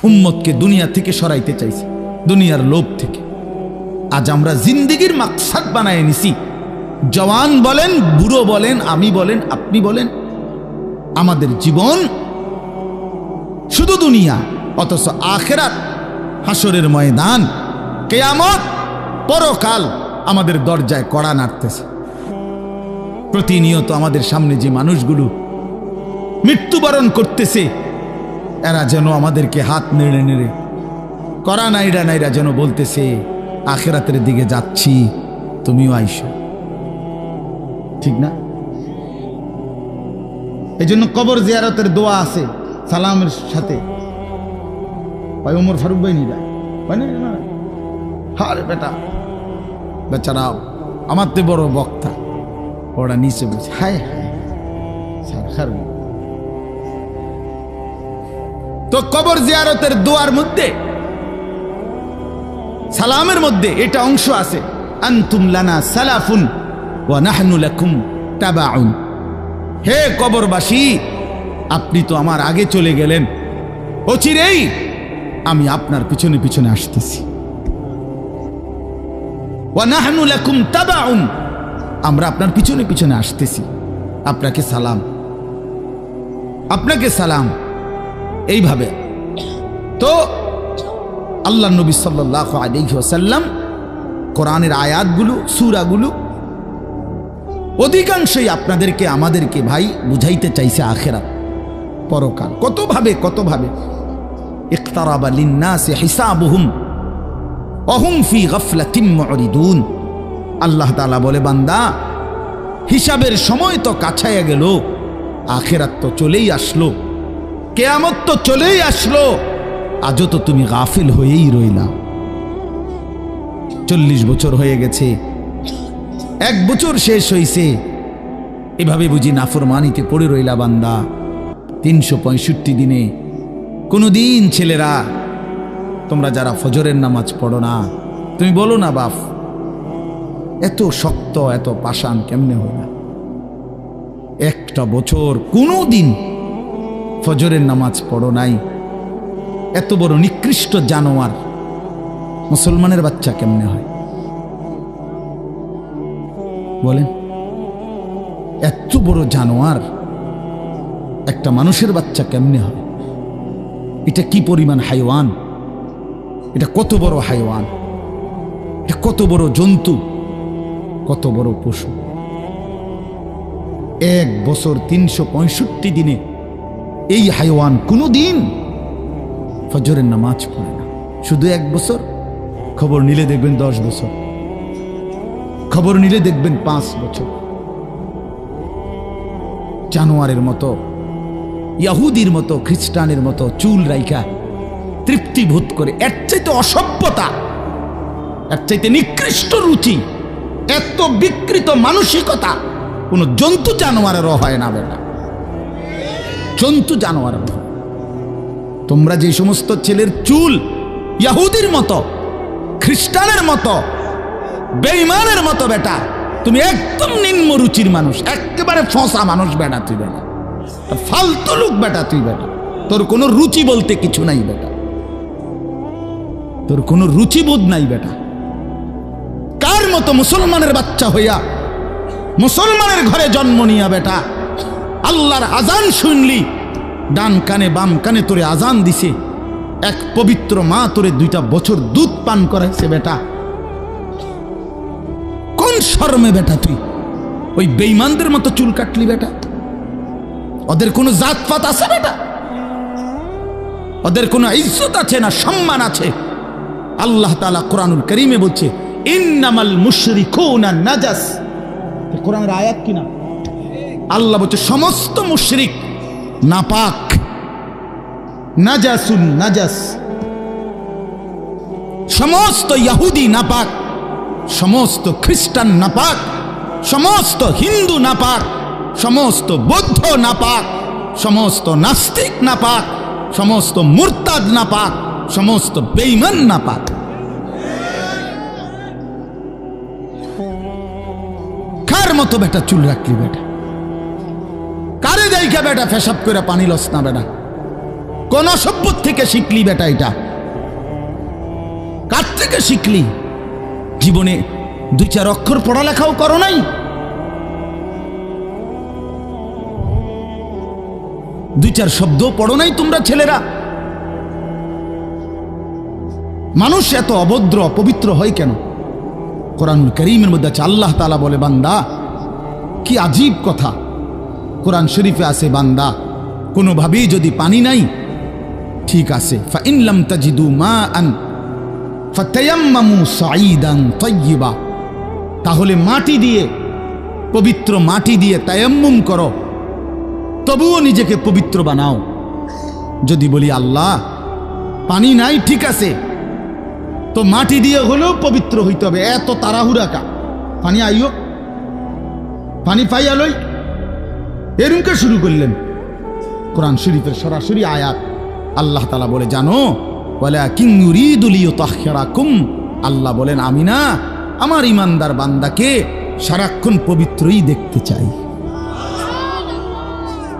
উম্মতকে দুনিয়া থেকে সরাইতে চাইছে, দুনিয়ার লোভ থেকে। আজ আমরা জিন্দেগির মাকসাদ বানায় নিছি। জওয়ান বলেন, বুড়ো বলেন, আমি বলেন, আপনি বলেন, আমাদের জীবন শুধু দুনিয়া, অথচ আখিরাত, হাসরের ময়দান, কিয়ামত, পরকাল আমাদের দরজায় কড়া নাড়তেছে। প্রতিনিয়ত আমাদের সামনে যে মানুষগুলো মৃত্যুবরণ করতেছে, এরা যেন আমাদেরকে হাত নেড়ে নেড়ে, করা নাইরা নাইরা যেন বলতেছে, আখিরাতের দিকে যাচ্ছি, তুমিও আইসো। ঠিক না? এই জন্য কবর জিয়ারতের দোয়া আছে সালামের সাথে। ওমর ফারুক ভাই নিরা না, হারে বেটা, বেচারা আমার তে বড় বক্তা, ওরা নিচে বলছে, হায় হায়। তো কবর জিয়ারতের দোয়ার মধ্যে, সালামের মধ্যে এটা অংশ আছে, আনতুম লানা সালাফুন ওয়া নাহনু লাকুম তাবাউন। হে কবরবাসী, আপনি তো আমার আগে চলে গেলেন, অচিরেই আমি আপনার পিছনে পিছনে আসতেছি। ওয়া নাহনু লাকুম তাবাউন, আমরা আপনার পিছনে পিছনে আসতেছি। আপনাকে সালাম, আপনাকে সালাম। এইভাবে তো আল্লাহ নবী সাল্লাল্লাহু আলাইহি ওয়াসাল্লাম কোরআনের আয়াতগুলো, সূরাগুলো অধিকাংশই আপনাদেরকে, আমাদেরকে ভাই বুঝাইতে চাইছে আখিরাত, পরকাল। কত ভাবে ইকতারাবা লিন্নাসি হিসাবুহুম ওয়া হুম ফি গাফলাতিন মুরিদুন। আল্লাহ তাআলা বলে, বান্দা, হিসাবের সময় তো কাছায়া গেল, আখিরাত তো চলেই আসলো, কিয়ামত তো চলেই আসলো, আজও তো তুমি গাফিল হয়েই রইলা। 40 বছর হয়ে গেছে, 1 বছর শেষ হইছে, এভাবে বুঝি নাফরমানিতে পড়ে রইলা বান্দা। 365 দিনে কোনদিন ছেলেরা, তোমরা যারা ফজরের নামাজ পড়ো না, তুমি বলো না বাপ, এত শক্ত, এত পাষাণ কেমনে হইলা? 1টা বছর কোনদিন ফজরের নামাজ পড়ো নাই, এত বড় নিকৃষ্ট জানোয়ার মুসলমানের বাচ্চা কেমনে হয় বলেন? এত বড় জানোয়ার একটা মানুষের বাচ্চা কেমনে হয়? এটা কি পরিমাণ হাইওয়ান, এটা কত বড় হাইওয়ান, এটা কত বড় জন্তু, কত বড় পশু। 1 বছর 365 দিনে এই হাইওয়ান কোনদিন ফজরের নামাজ পড়ে না। শুধু 1 বছর, খবর নিলে দেখবেন 10 বছর, খবর নিলে দেখবেন 5 বছর। জানোয়ারের মতো, ইহুদির মতো, খ্রিস্টানের মতো চুল রাইখা তৃপ্তি বোধ করে। এর চাইতে অসভ্যতা, এর চাইতে নিকৃষ্ট রুচি, এত বিকৃত মানসিকতা কোন জন্তু জানোয়ারেরও হয় না বেটা, জন্তু জানোয়ারের। তোমরা যে সমস্ত ছেলের চুল ইহুদির মতো, খ্রিস্টানের মতো, বেঈমানের মতো বেটা, তুমি একদম নিম্ন রুচির মানুষ, একেবারে ফসা মানুষ বেটা, তুই বেটা ফালতু লোক বেটা, তুই বেটা, তোর কোনো রুচি বলতে কিছু নাই বেটা, তোর কোনো রুচিবোধ নাই বেটা। কার মতো মুসলমানের বাচ্চা হইয়া, মুসলমানের ঘরে জন্ম নিয়া বেটা, আল্লাহর আজান শুনলি, ডান কানে বাম কানে তোরে আজান দিছে, এক পবিত্র মা তোরে 2টা বছর দুধ পান করাইছে বেটা, কোন শরমে বেটা তুই ওই বেঈমানদের মতো চুল কাটলি বেটা? ওদের কোনো জাতপাত আছে বেটা? ওদের কোনো ইজ্জত আছে না সম্মান আছে? আল্লাহ তাআলা কোরআনুল কারীমে বলছে, ইন্নামাল মুশরিকুনা নাজাস। কোরআনের আয়াত কিনা? আল্লাহ বলছে সমস্ত মুশরিক নাপাক, নাজাসুন নাজাস। সমস্ত ইহুদি নাপাক, সমস্ত খ্রিস্টান নাপাক, সমস্ত হিন্দু নাপাক, সমস্ত বৌদ্ধ নাপাক, সমস্ত নাস্তিক নাপাক, সমস্ত মুরতাদ নাপাক, সমস্ত বেঈমান নাপাক। কার মতো বেটা চুল রাখলি বেটা? কারে যাইকা বেটা পেশাব করে পানি লস না বেটা? কোন অসভ্য থেকে শিখলি বেটা? এটা কার থেকে শিখলি? জীবনে 2-4 অক্ষর পড়ালেখাও করো নাই? 2-4 শব্দ পড়ো নাই তোমরা ছেলেরা? মানুষ এত অভদ্র অপবিত্র হয় কেন? কোরআনুল কারীমের মধ্যে আছে, আল্লাহ তাআলা বলে, বান্দা কি আজীব কথা, কোরআন শরীফে আছে, বান্দা কোনোভাবেই যদি পানি নাই, ঠিক আছে, ফাইন লাম তাজিদু মাআন ফাতায়াম্মামু সাঈদান তাইয়্যিবা, তাহলে মাটি দিয়ে, পবিত্র মাটি দিয়ে তায়াম্মুম করো, তবুও নিজেকে পবিত্র বানাও। যদি বলি আল্লাহ পানি নাই, ঠিক আছে, তো মাটি দিয়ে হলেও পবিত্র হইতে হবে, এত তাড়াহুড়া কা? পানি আইও, পানি পাইয়া লই, এরকম শুরু করলেন? কোরআন শরীফের সরাসরি আয়াত, আল্লাহ তাআলা বলে, জানো, ওয়ালাকিন ইউরিদু লিইউতাহহিরাকুম, আল্লাহ বলেন আমি না আমার ইমানদার বান্দাকে সারাক্ষণ পবিত্রই দেখতে চাই।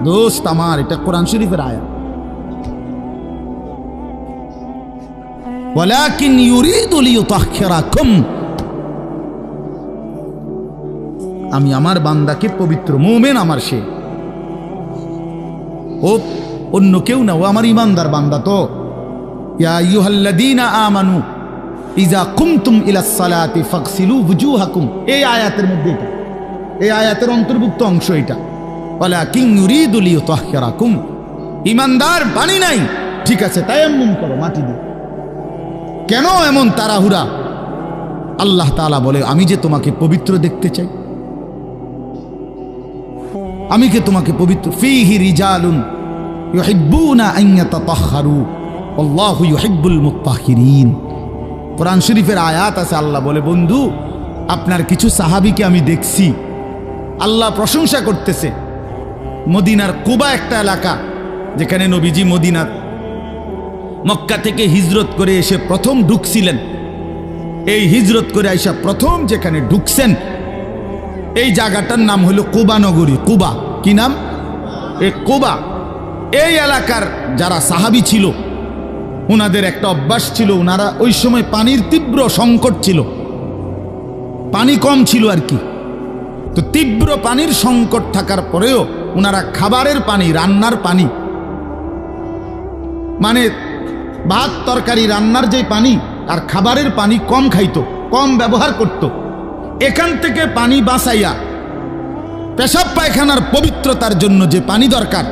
দোস্ত আমার, এটা কোরআন শরীফের আয়াত। ওয়ালাকিন ইউরিদু লিইউতাহহিরাকুম, আমি আমার বান্দাকে পবিত্র, মুমিন আমার সে, ও অন্য কেউ না, ও আমার ইমানদার বান্দা। তো ইয়া আইয়ুহাল্লাযীনা আমানু ইযা কুমতুম ইলাস সালাতি ফাগসিলু ওয়ুজুহাকুম, এই আয়াতের মধ্যে, এটা এই আয়াতের অন্তর্ভুক্ত অংশ এটা। ওয়ালাকিন ইউরিদু লিইউতাহহিরাকুম, ইমানদার পানি নাই, ঠিক আছে, তায়াম্মুম করো মাটি দিয়ে। কেন এমন তাড়াহুড়া? আল্লাহ তাআলা বলে, আমি যে তোমাকে পবিত্র দেখতে চাই, আমি কে তোমাকে পবিত্র। ফীহি রিজালুন ইউহিব্বুনা আন ইয়াতাতাহহারু আল্লাহু ইউহিব্বুল মুত্তাহহিরিন। কোরআন শরীফের আয়াত আছে, আল্লাহ বলে, বন্ধু আপনার কিছু সাহাবীকে আমি দেখছি, আল্লাহ প্রশংসা করতেছে। মদিনার কুবা একটা এলাকা, যেখানে নবীজি মদিনার মক্কা থেকে হিজরত করে এসে প্রথম ঢুকছিলেন। এই হিজরত করে আইসা প্রথম যেখানে ঢুকছেন, এই জায়গাটার নাম হলো কুবা নগরী। কুবা, কি নাম? এই কুবা। এই এলাকার যারা সাহাবী ছিল, ওনাদের একটা অভ্যাস ছিল, ওনারা ওই সময় পানির তীব্র সংকট ছিল, পানি কম ছিল আর কি। তো তীব্র পানির সংকট থাকার পরেও ওনারা খাবারের পানি, রান্নার পানি, মানে ভাত তরকারি রান্নার যে পানি আর খাবারের পানি কম খাইতো, কম ব্যবহার করত। এখান থেকে পানি বাঁচাইয়া পেশাব পায়খানার পবিত্রতার জন্য যে পানি দরকার,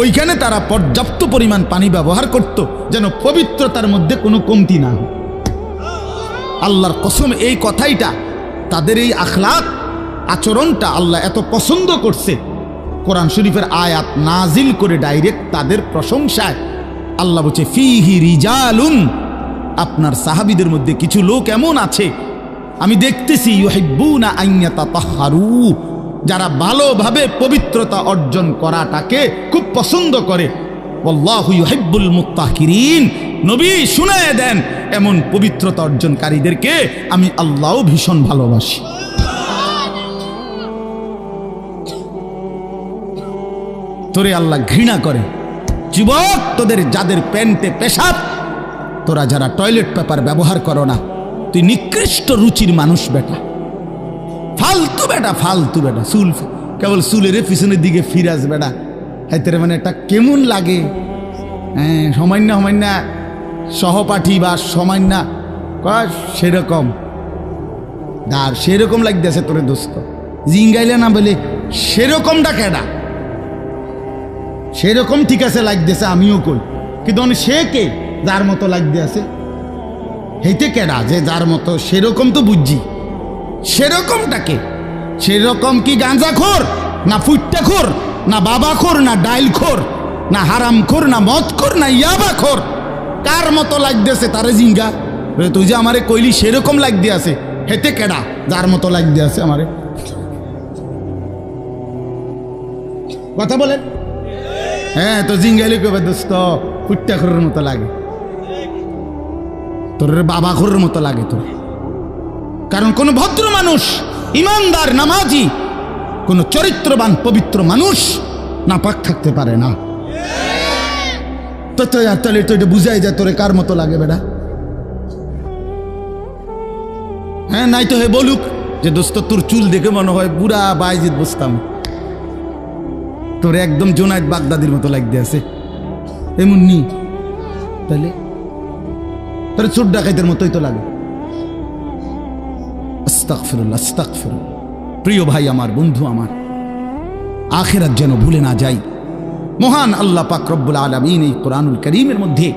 ওইখানে তারা পর্যাপ্ত পরিমাণ পানি ব্যবহার করত, যেন পবিত্রতার মধ্যে কোনো কমতি না হয়। আল্লাহর কসম, এই কথাইটা, তাদের এই আখলাক আচরণটা আল্লাহ এত পছন্দ করছে, কোরআন শরীফের আয়াত নাজিল করে ডাইরেক্ট তাদের প্রশংসায়। আল্লাহ বলছে, ফীহি রিজালুন, আপনার সাহাবীদের মধ্যে কিছু লোক এমন আছে আমি দেখতেছি, ইউহিব্বুনা আন ইয়াতাতাহহারু, যারা ভালোভাবে পবিত্রতা অর্জন করাটাকে খুব পছন্দ করে। আল্লাহু ইউহিব্বুল মুত্তাহহিরিন, নবী শুনায়ে দেন, এমন পবিত্রতা অর্জনকারীদেরকে আমি আল্লাহও ভীষণ ভালোবাসি। তোরে আল্লাহ ঘৃণা করে। যুবক, তোদের যাদের প্যান্টে পেশাব, তোরা যারা টয়লেট পেপার ব্যবহার করো না, তুই নিকৃষ্ট রুচির মানুষ বেটা, ফালতু বেটা, ফালতু বেটা। চুল কেবল চুলের পিছনের দিকে ফিরাস বেটা, হাইতে মানে একটা কেমন লাগে। হ্যাঁ, সামান্য সামান্য সহপাঠী বা সামান্য সেরকম আর সেরকম লাগতেছে তোরে দোস্ত, জিঙ্গাইলে না বলে সেরকমটা কেডা? সেরকম ঠিক আছে লাগতেছে, আমিও কই, কিন্তু সে কে যার মতো লাগতে আছে? হেইতে কেডা যে যার মতো? সেরকম তো বুঝছি, সেরকমটাকে। সেরকম কি গাঁজাখোর, না ফুট্টাখোর, না বাবাখোর, না ডাইলখোর, না হারামখোর, না মদখোর, না ইয়াবাখোর? কার মতো লাগতেছে তারে জিঙ্গা? তুই যে আমারে কইলি সেরকম লাগতে আছে, হেতে কেডা যার মতো লাগতে আছে আমারে? কথা বলেন। হ্যাঁ, তো জিঙ্গাইলে কবে দোস্ত ফুট্টাখোরের মতো লাগে, তোর বাবাখোরের মতো লাগে তোর। কারণ কোন ভদ্র মানুষ, ইমানদার, নামাজি, কোন চরিত্রবান পবিত্র মানুষ নাপাক থাকতে পারে না। তাহলে তো এটা বুঝাই যায় তোরে কার মতো লাগে বেটা। হ্যাঁ, নাই তো হে বলুক যে দোস্ত তোর চুল দেখে মনে হয় বুড়া বাইজিদ বসতাম, তোর একদম জোনায়েদ বাগদাদির মতো লাগতে আছে, এমন নি তাহলে তোর চোর ডাকাইতের মতোই তো লাগে। আস্তাগফিরুল্লাহ, আস্তাগফিরুল্লাহ। প্রিয় ভাই আমার, বন্ধু আমার, আখিরাত যেন ভুলে না যাই। মহান আল্লাহ পাক রব্বুল আলামিন এই কোরআনুল কারীমের মধ্যে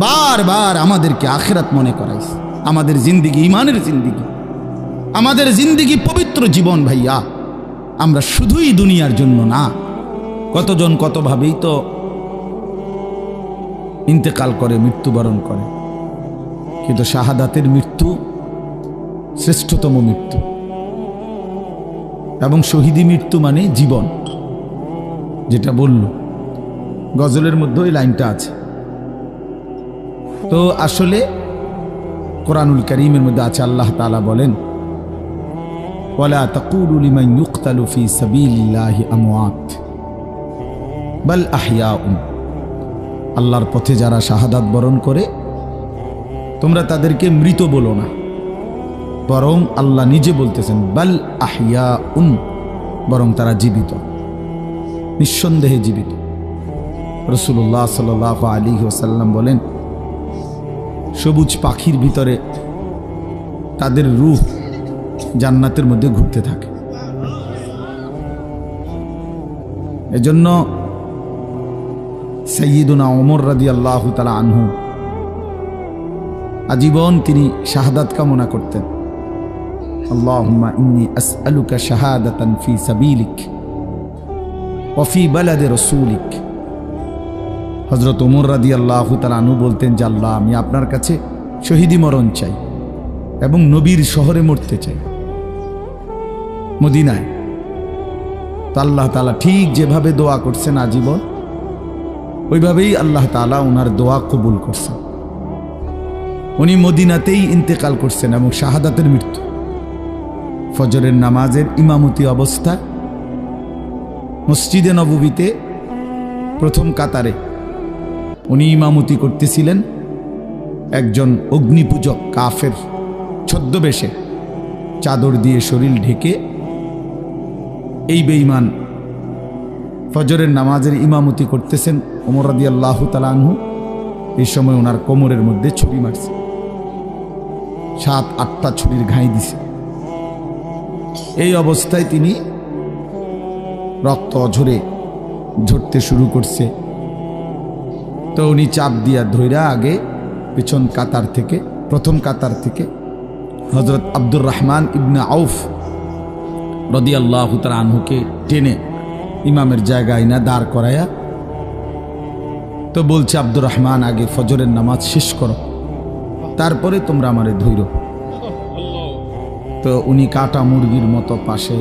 বারবার আমাদেরকে আখিরাত মনে করাইছে। আমাদের জিন্দেগি ঈমানের জিন্দেগি, আমাদের জিন্দেগি পবিত্র জীবন ভাইয়া। আমরা শুধুই দুনিয়ার জন্য না, কতজন কতভাবেই তো ইন্তেকাল করে, মৃত্যুবরণ করে, কিন্তু শাহাদাতের মৃত্যু শ্রেষ্ঠতম মৃত্যু। এবং শহীদি মৃত্যু মানে জীবন, যেটা বলল গজলের মধ্যে ওই লাইনটা আছে। তো আসলে কোরআনুল কারীমের মধ্যে আছে, আল্লাহ তাআলা বলেন, ওয়ালা তাকুলু লিমান ইউকতালু ফি সাবিলিল্লাহি আমওয়াত বাল আহইয়াউন। আল্লাহর পথে যারা শাহাদাত বরণ করে তোমরা তাদেরকে মৃত বলো না, বরং আল্লাহ নিজে বলতেছেন বাল আহইয়াউন, বরং তারা জীবিত, নিঃসন্দেহে জীবিত। রাসূলুল্লাহ সাল্লাল্লাহু আলাইহি ওয়াসাল্লাম বলেন, সবুজ পাখির ভিতরে তাদের রূহ জান্নাতের মধ্যে ঘুরতে থাকে। এজন্য সাইয়্যিদুনা ওমর রাদিয়াল্লাহু তাআলা আনহু আজীবন তিনি শাহাদাত কামনা করতেন। আল্লাহুম্মা ইন্নী আসআলুকা শাহাদাতান ফি সাবিলিক ওয়া ফি বালাদি রাসূলিক। হযরত ওমর রাদিয়াল্লাহু তাআলা আনহু বলতেন যে আল্লাহ, আমি আপনার কাছে শহীদি মরণ চাই এবং নবীর শহরে মরতে চাই, মদিনায়। তো আল্লাহ তাআলা ঠিক যেভাবে দোয়া করছেন আজীবন, ওইভাবেই আল্লাহ তাআলা ওনার দোয়া কবুল করছেন। উনি মদিনাতেই ইন্তেকাল করছেন এবং শাহাদাতের মৃত্যু। ফজরের নামাজের ইমামতি অবস্থা মসজিদে নববীতে প্রথম কাতারে উনি ইমামতি করতেছিলেন। একজন অগ্নিপূজক কাফের ছদ্মবেশে চাদর দিয়ে শরীর ঢেকে এই বেঈমান ফজরের নামাজের ইমামতি করতেছেন ওমর রাদিয়াল্লাহু তাআলা আনহু। এই সময় ওনার কোমরের মধ্যে ছুরি মারছে, 7-8টা ছুরির ঘাই দিছে। এই অবস্থায় তিনি রক্ত অঝরে ঝরতে শুরু করছে। তো উনি চাপ দিয়া ধইরা আগে পেছন কাতার থেকে, প্রথম কাতার থেকে হযরত আব্দুর রহমান ইবনে আউফ রাদিয়াল্লাহু তাআলা আনহুকে টেনে ইমামের জায়গায় না দাঁড় করায়া, তো বলছে, আব্দুর রহমান, আগে ফজরের নামাজ শেষ করো, তারপরে তোমরা আমারে ধইরো। তো উনি কাটা মুরগির মতো পাশে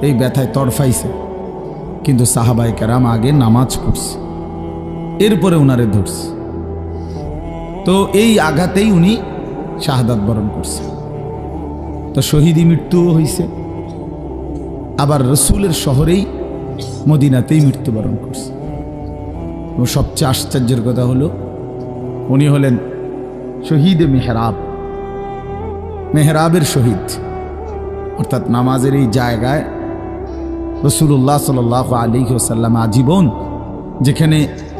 এই ব্যথায় তড়ফাইছে, কিন্তু সাহাবায়ে কেরাম আগে নামাজ পড়ছে, এরপরে উনারে ধরছে। তো এই আঘাতেই উনি শাহাদাত বরণ করছে। তো শহীদি মৃত্যুও হয়েছে, আবার রসুলের শহরেই মদিনাতেই মৃত্যুবরণ করছে। এবং সবচেয়ে আশ্চর্যের কথা হলো, উনি হলেন শহীদে মেহরাব, মেহরাবের শহীদ। অর্থাৎ নামাজের এই জায়গায় রাসূলুল্লাহ সাল্লাল্লাহু আলাইহি ওয়াসাল্লাম আজীবন যেখানে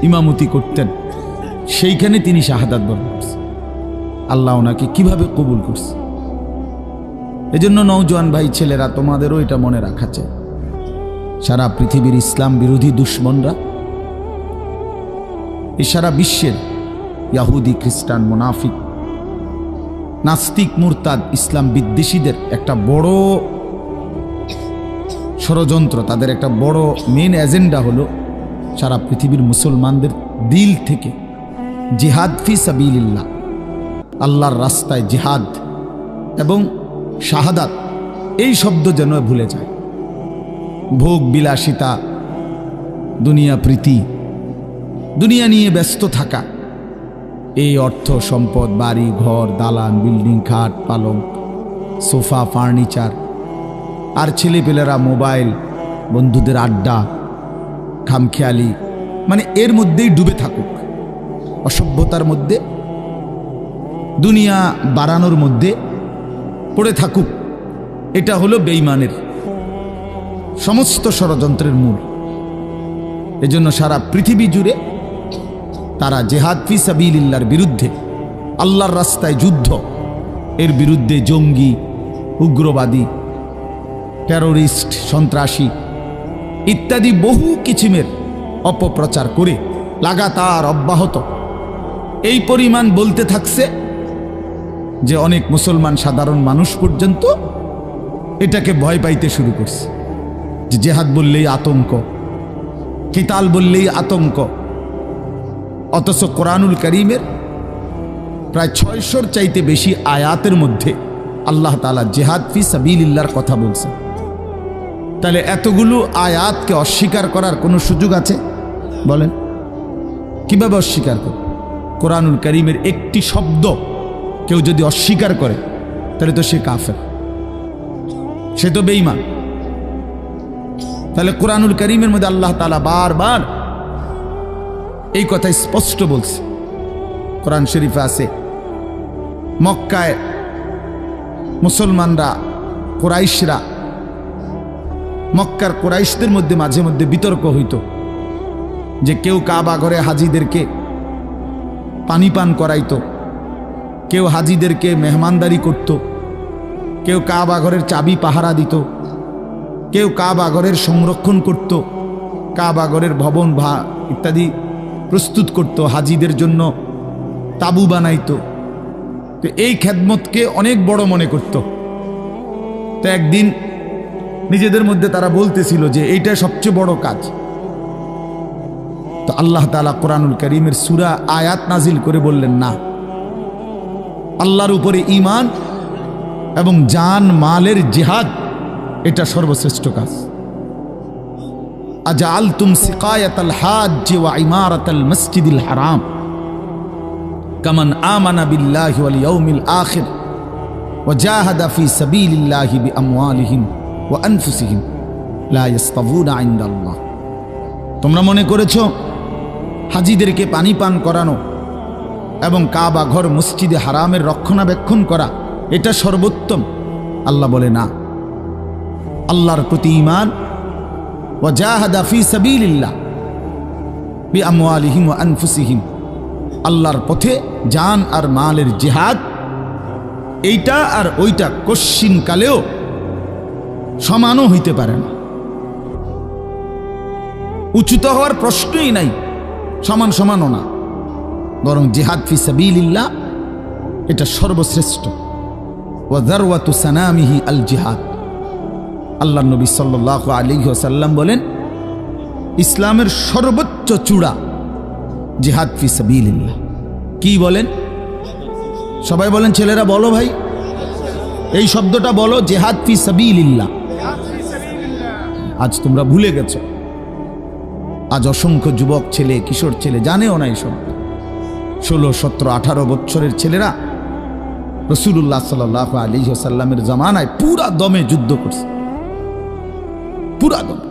ইমামতি করতেন, সেইখানে তিনি শাহাদাত বরণ করছেন। আল্লাহ ওনাকে কিভাবে কবুল করছে। এজন্য নওজোয়ান ভাই ছেলেরা, তোমাদেরও এটা মনে রাখা চাই, সারা পৃথিবীর ইসলাম বিরোধী দুশ্মনরা, এই সারা বিশ্বের ইয়াহুদি, খ্রিস্টান, মুনাফিক, নাস্তিক, মুরতাদ, ইসলাম বিদ্বেষীদের একটা বড় ষড়যন্ত্র, তাদের একটা বড় মেন এজেন্ডা হলো সারা পৃথিবীর মুসলমানদের দিল থেকে জিহাদ ফি সাবিলিল্লাহ, আল্লাহর রাস্তায় জিহাদ এবং শাহাদাত, এই শব্দ যেন ভুলে যায়। ভোগ বিলাসিতা, দুনিয়া প্রীতি, দুনিয়া নিয়ে ব্যস্ত থাকা, এই অর্থ সম্পদ, বাড়ি ঘর, দালান, বিল্ডিং, খাট, পালং, সোফা, ফার্নিচার, আর ছেলেপেলেরা মোবাইল, বন্ধুদের আড্ডা, খামখেয়ালি, মানে এর মধ্যেই ডুবে থাকুক, অসভ্যতার মধ্যে, দুনিয়া বাড়ানোর মধ্যে পড়ে থাকুক। এটা হলো বেঈমানের সমস্ত ষড়যন্ত্রের মূল। এজন্য সারা পৃথিবী জুড়ে তারা জিহাদ ফি সাবিলিল্লাহর বিরুদ্ধে, আল্লাহর রাস্তায় যুদ্ধ, এর বিরুদ্ধে জঙ্গি, উগ্রবাদী, টেরোরিস্ট, সন্ত্রাসী ইত্যাদি বহু কিছিমের অপপ্রচার করে লাগাতার অব্যাহত এই পরিমাণ বলতে থাকছে যে অনেক মুসলমান সাধারণ মানুষ পর্যন্ত এটাকে ভয় পাইতে শুরু করছে, যে জেহাদ বললেই আতঙ্ক, কিতাল বললেই আতঙ্ক। অথচ কোরআনুল কারীমের প্রায় 600-র চাইতে বেশি আয়াতের মধ্যে আল্লাহ তাআলা জিহাদ ফি সাবিলিল্লাহর কথা বলছেন। তাহলে এতগুলো আয়াতকে অস্বীকার করার কোনো সুযোগ আছে? বলেন, কিভাবে অস্বীকার করে? কোরআনুল কারীমের একটি শব্দ কেউ যদি অস্বীকার করে তাহলে তো সে কাফের, সে তো বেঈমান। তাহলে কোরআনুল কারীমের মধ্যে আল্লাহ তাআলা বারবার এই কথা স্পষ্ট বলছে। কোরআন শরীফে আছে, মক্কায় মুসলমানরা, কুরাইশরা, মক্কার কুরাইশদের মধ্যে মাঝে মধ্যে বিতর্ক হইত যে কেউ কাবা ঘরে হাজিদেরকে পানি পান করাইতো, কেউ হাজিদেরকে মেহমানদারি করত, কেউ কাবা ঘরের চাবি পাহারা দিত, কেউ কাবা ঘরের সংরক্ষণ করত, কাবা ঘরের ভবন ইত্যাদি প্রস্তুত করত, হাজিদের জন্য তাবু বানাইতো। তো এই খেদমতকে অনেক বড় মনে করত। তো একদিন নিজেদের মধ্যে তারা বলতেছিল যে এইটা সবচেয়ে বড় কাজ। তো আল্লাহ তাআলা কোরআনুল কারীমের সূরা আয়াত নাজিল করে বললেন, না, আল্লাহর উপরে ঈমান এবং জান মালের জিহাদ এটা সর্বশ্রেষ্ঠ কাজ। আজআলতুম সিকায়াতাল হাজ্জি ওয়া ইমারাতাল মসজিদিল হারাম কামান আমানা বিল্লাহি ওয়াল ইয়াউমিল আখির ওয়া জাহাদা ফি সাবিলিল্লাহি বিআমওয়ালিহিম ওয়া আনফুসিহিম লা ইস্তাবুনা ইনদাল্লাহ। তোমরা মনে করেছো হাজিদেরকে পানি পান করানো এবং কাবা ঘর মসজিদে হারামের রক্ষণাবেক্ষণ করা এটা সর্বোত্তম? আল্লাহ বলে, না, আল্লাহর প্রতি ঈমান, ওয়া জাহাদা ফি সাবিলিল্লাহ বিআমওয়ালিহিম ওয়া আনফুসিহিম, আল্লাহর পথে জান আর মালের জিহাদ, এইটা আর ওইটা কশ্চিন কালেও সমানও হইতে পারে না, উচ্চত হওয়ার প্রশ্নই নাই, সমান সমানও না, বরং জিহাদ ফি সাবিলিল্লাহ এটা সর্বশ্রেষ্ঠ। ওয়া যারওয়াতু সানামিহি আল জিহাদ। আল্লাহর নবী সাল্লাল্লাহু আলাইহি ওয়াসাল্লাম বলেন, ইসলামের সর্বোচ্চ চূড়া জিহাদ ফি সাবিলিল্লাহ। কি বলেন? সবাই বলেন, ছেলেরা বলো ভাই, এই শব্দটা বলো, জিহাদ ফি সাবিলিল্লাহ। আজ তোমরা ভুলে গেছো। আজ অসংখ্য যুবক ছেলে, কিশোর ছেলে জানেও না এই শব্দ। 16, 17, 18 বছরের ছেলেরা রাসূলুল্লাহ সাল্লাল্লাহু আলাইহি ওয়াসাল্লামের জামানায় পুরা দমে যুদ্ধ করছে, পুরা দমে।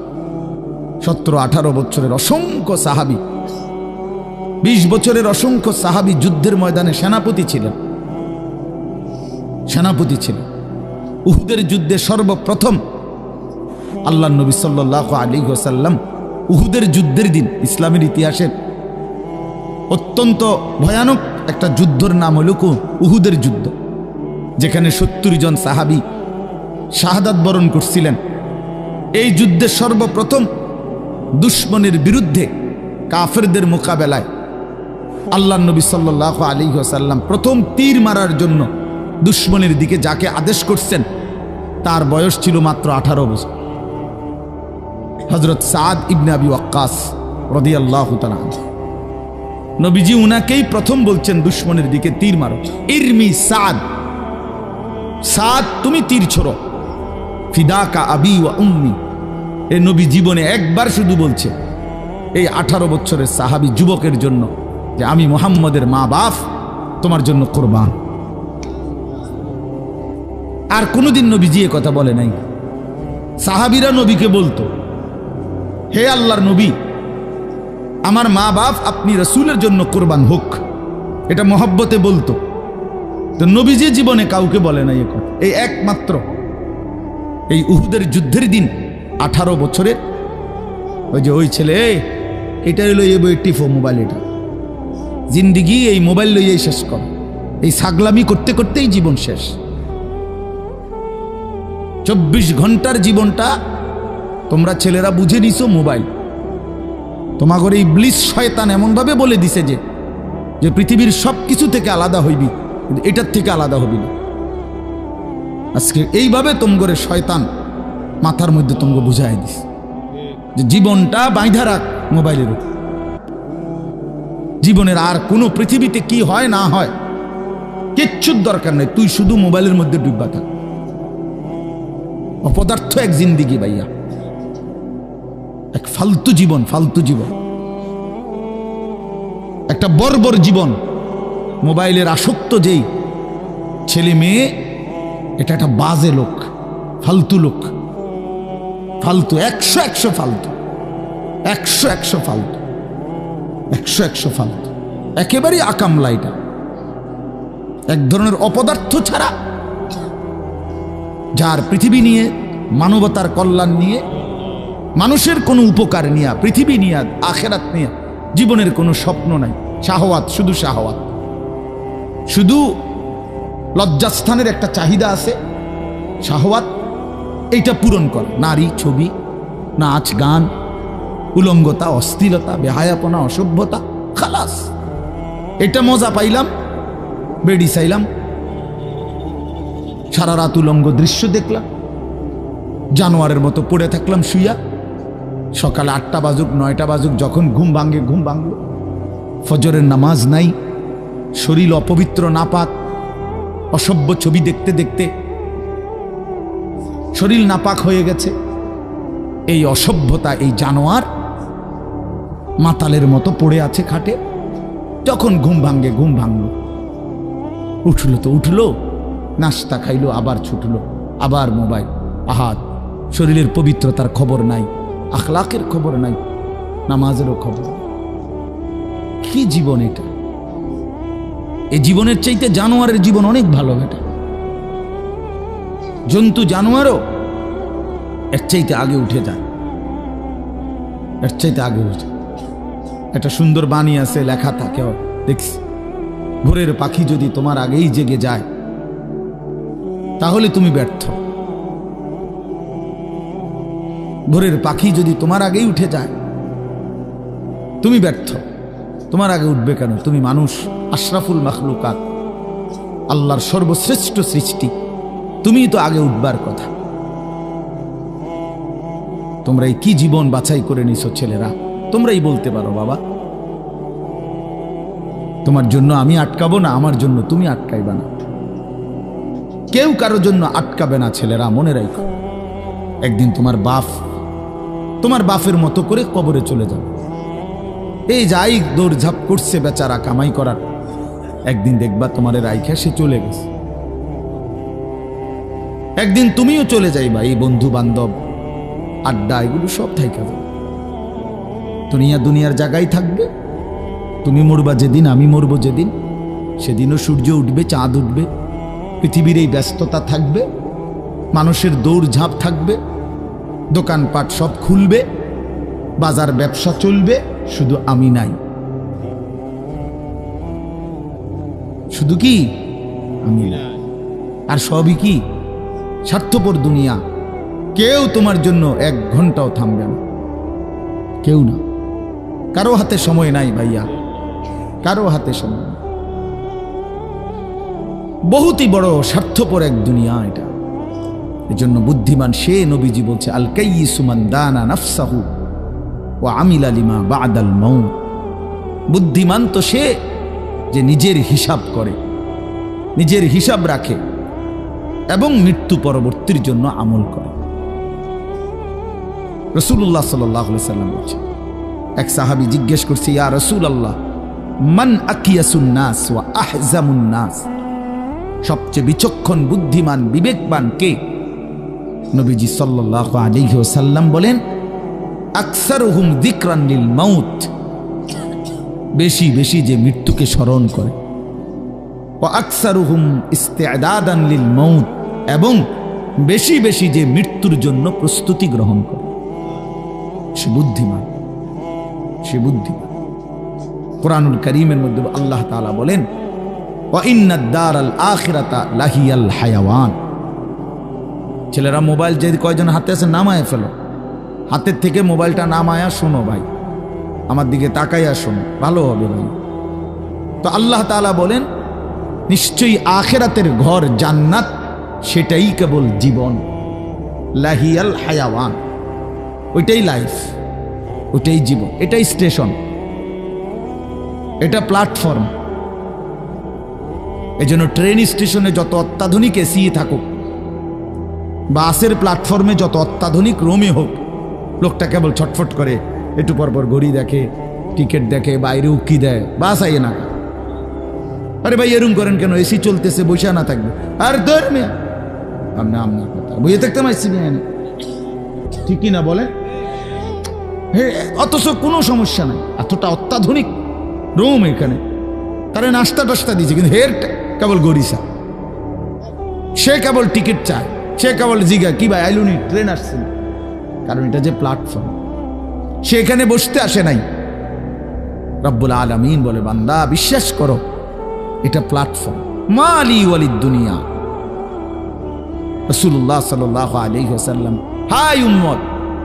17, 18 বছরের অসংখ্য সাহাবী, 20 বছরের অসংখ্য সাহাবী যুদ্ধের ময়দানে সেনাপতি ছিলেন। উহুদের যুদ্ধে সর্বপ্রথম আল্লাহর নবী সাল্লাল্লাহু আলাইহি ওয়াসাল্লাম উহুদের যুদ্ধের দিন, ইসলামের ইতিহাসের অত্যন্ত ভয়ানক একটা যুদ্ধের নাম হল উহুদের যুদ্ধ, যেখানে 70 জন সাহাবী শাহাদাত বরণ করছিলেন। এই যুদ্ধে সর্বপ্রথম দুশমনের বিরুদ্ধে, কাফেরদের মোকাবেলায় আল্লাহর নবী সাল্লাল্লাহু আলাইহি ওয়াসাল্লাম প্রথম তীর মারার জন্য দুশমনের দিকে যাকে আদেশ করছেন তার বয়স ছিল মাত্র 18 বছর। হযরত সাদ ইবনে আবি ওয়াক্কাস রাদিয়াল্লাহু তাআলা আনহু, নবীজি উনাকেই প্রথম বলছেন দুশমনের দিকে তীর মারো। ইরমি সাদ, সাদ তুমি তীর ছোড়ো। ফিদাকা আবি ওয়া উম্মি, এ নবী জীবনে একবার শুধু বলছে এই 18 বছরের সাহাবী যুবকের জন্য যে আমি মুহাম্মদের মা বাপ তোমার জন্য কুরবান। আর কোনোদিন নবীজি এ কথা বলে নাই। সাহাবীরা নবীকে বলতো, হে আল্লাহর নবী, আমার মা বাপ আপনি রসুলের জন্য কোরবান হোক, এটা মহব্বতে বলতো। তো নবীজি জীবনে কাউকে বলে নাই এ কথা। এই একমাত্র এই উহুদের যুদ্ধের দিন 18 বছরের ওই ছেলে, এটা হলো এই বই টিফো মোবাইল, এটা জিন্দিগি এই মোবাইল লইয়েই শেষ কর, এই ছাগলামি করতে করতেই জীবন শেষ। 24 ঘন্টার জীবনটা তোমরা ছেলেরা বুঝে নিছো মোবাইল। তোমাদের এই ইবলিস শয়তান এমন ভাবে বলে দিছে যে পৃথিবীর সব কিছু থেকে আলাদা হইবি, কিন্তু এটার থেকে আলাদা হবি না। আজকে এইভাবে তোমগরে শয়তান মাথার মধ্যে তোমকে বুঝাই দিস যে জীবনটা বাইধা রাখ মোবাইলের উপর। জীবনের আর কোনো পৃথিবীতে কি হয় না হয় কিচ্ছুর দরকার নেই, তুই শুধু মোবাইলের মধ্যে ডুববা থাক। অপদার্থ এক জিন্দিগি ভাইয়া, এক ফালতু জীবন, ফালতু জীবন, একটা বর্বর জীবন। মোবাইলের আসক্ত যেই ছেলে মেয়ে, এটা একটা বাজে লোক, ফালতু লোক, ফালতু, 100 ফালতু, 100 ফালতু, 100 ফালতু, একেবারেই আকামলা। এটা এক ধরনের অপদার্থ ছাড়া, যার পৃথিবী নিয়ে, মানবতার কল্যাণ নিয়ে, মানুষের কোনো উপকার নিয়ে, পৃথিবী নিয়ে, আখেরাত নিয়ে জীবনের কোনো স্বপ্ন নাই। শাহওয়াত, শুধু শাহওয়াত, শুধু লজ্জাস্থানের একটা চাহিদা আছে, শাহওয়াত, এইটা পূরণ কর। নারী, ছবি, নাচ, গান, উলঙ্গতা, অস্থিরতা, বেহায়াপনা, অসভ্যতা, খালাস। এটা মজা পাইলাম, বেড়ি চাইলাম, সারা রাত উলঙ্গ দৃশ্য দেখলাম, জানোয়ারের মতো পড়ে থাকলাম শুইয়া। সকালে 8টা বাজুক 9টা বাজুক, যখন ঘুম ভাঙে ঘুম ভাঙল। ফজরের নামাজ নাই, শরীর অপবিত্র, নাপাক, অসভ্য ছবি দেখতে দেখতে শরীর নাপাক হয়ে গেছে। এই অসভ্যতা, এই জানোয়ার মাতালের মতো পড়ে আছে খাটে। যখন ঘুম ভাঙে ঘুম ভাঙল, উঠলো তো উঠলো, নাস্তা খাইলো, আবার ছুটলো, আবার মোবাইল। আহাত, শরীরের পবিত্রতার খবর নাই, আখলাকের খবর নাই, নামাজেরও খবর। কি জীবন এটা! এই জীবনের চাইতে জানোয়ারের জীবন অনেক ভালো। বেটা, জন্তু জানোয়ারও এর চাইতে আগে উঠে যায়, এর চাইতে আগে উঠে। একটা সুন্দর বাণী আছে, লেখা থাকে, দেখছি, ভোরের পাখি যদি তোমার আগেই জেগে যায় তাহলে তুমি ব্যর্থ। ভোরের পাখি যদি তোমার আগেই উঠে যায় তুমি ব্যর্থ। তোমার আগে উঠবে কেন? তুমি মানুষ, আশরাফুল মাখলুকাত, আল্লাহর সর্বশ্রেষ্ঠ সৃষ্টি, তুমিই তো আগে উঠবার কথা। তোমরা এই কি জীবন বাছাই করে নিছো ছেলেরা? তোমরাই বলতে পারো বাবা, তোমার জন্য আমি আটকাবো না, আমার জন্য তুমি আটকাইবা না। কেউ কারোর জন্য আটকাবে না ছেলেরা, মনে রাখো। একদিন তোমার বাপ তোমার বাপের মতো করে কবরে চলে যাবে। এই যাই দৌড়ঝাঁপ করছে বেচারা কামাই করার, একদিন দেখবা তোমারে রাইখা সে চলে গেছে। একদিন তুমিও চলে যাইবা। এই বন্ধু বান্ধব, আড্ডা, এগুলো সব থাইকা যাবে। দুনিয়ার জায়গায় থাকবে। তুমি মরবা যেদিন, আমি মরবো যেদিন, সেদিনও সূর্য উঠবে, চাঁদ উঠবে, পৃথিবীর এই ব্যস্ততা থাকবে, মানুষের দৌড়ঝাঁপ থাকবে, দোকানপাট সব খুলবে, বাজার ব্যবসা চলবে, শুধু আমি নাই। শুধু কি আমি নাই, আর সবই কি স্বার্থপর দুনিয়া। কেউ তোমার জন্য 1 ঘন্টাও থামবে না, কেউ না। কারো হাতে সময় নাই ভাইয়া, কারো হাতে সময় নাই। বহুতই বড় স্বার্থপর এক দুনিয়া এটা। এজন্য বুদ্ধিমান সে, নবীজি বলছে, আল কাইয়িসু মান দানা নাফসাহু ওয়া আমিলা লিমা বাদাল মাউত। বুদ্ধিমান তো সে যে নিজের হিসাব করে, নিজের হিসাব রাখে এবং মৃত্যু পরবর্তীর জন্য আমল করে। রাসূলুল্লাহ সাল্লাল্লাহু আলাইহি সাল্লাম বলছেন, এক সাহাবী জিজ্ঞেস করছে, ইয়া রাসূলুল্লাহ, মান আকিয়াসুন নাস ওয়া আহজামুন নাস? সবচেয়ে বিচক্ষণ, বুদ্ধিমান, বিবেকবান কে? নবীজি সাল্লাল্লাহু আলাইহি ওয়াসাল্লাম বলেন, আকসারুহুম যিকরান লিল মাউত বেশি বেশি যে মৃত্যুকে স্মরণ করে, ওয়া আকসারুহুম ইস্তিআদাদান লিল মাউত, এবং বেশি বেশি যে মৃত্যুর জন্য প্রস্তুতি গ্রহণ করে, সে বুদ্ধিমান, সে বুদ্ধিমান। কুরআনুল কারীমের মধ্যে আল্লাহ তাআলা বলেন, ওয়া ইন্নাদ দারাল আখিরাতা লাহিয়াল হায়াওয়ান। ছেলেরা মোবাইল যে কয়জন হাতে আছে নামায় ফেলো, হাতের থেকে মোবাইলটা নামায়া শোনো ভাই, আমার দিকে তাকাইয়া শোনো, ভালো হবে ভাই। তো আল্লাহ তাআলা বলেন নিশ্চয়ই আখিরাতের ঘর জান্নাত সেটাই কেবল জীবন, লাহিয়াল হায়াওয়ান, ওইটাই লাইফ, ওইটাই জীবন, এটাই স্টেশন, এটা প্ল্যাটফর্ম। এই জন্য ট্রেন স্টেশনে যত অত্যাধুনিক এসি থাকুক, বাসের প্ল্যাটফর্মে যত অত্যাধুনিক রুমে হোক, লোকটা কেবল ছটফট করে, একটু পরপর ঘড়ি দেখে, টিকিট দেখে, বাইরে উকি দেয়, বাস আইয়ে না। আরে ভাই এরম করেন কেন, এসি চলতেছে, বসে না থাকবে। আর ধর্মে আপনার কথা বইয়ে থাকতে পারছি না, ঠিকই না বলে, অথচ কোনো সমস্যা নাই, এতটা অত্যাধুনিক রুম এখানে, তারা নাস্তা টাস্তা দিয়েছে, কিন্তু হের কেবল গরিসা, সে কেবল টিকিট চায়, সে কেবল জিগা কি ভাই আইলুনি, ট্রেন আসছে না, কারণ এটা যে প্ল্যাটফর্ম, সে এখানে বসতে আসে নাই। রব্বুল আলামিন বলে, বান্দা বিশ্বাস করো, এটা প্ল্যাটফর্ম। মালি ওয়ালিদ দুনিয়া, রাসূলুল্লাহ সাল্লাল্লাহু আলাইহি ওয়াসাল্লাম, হাই উম্মত,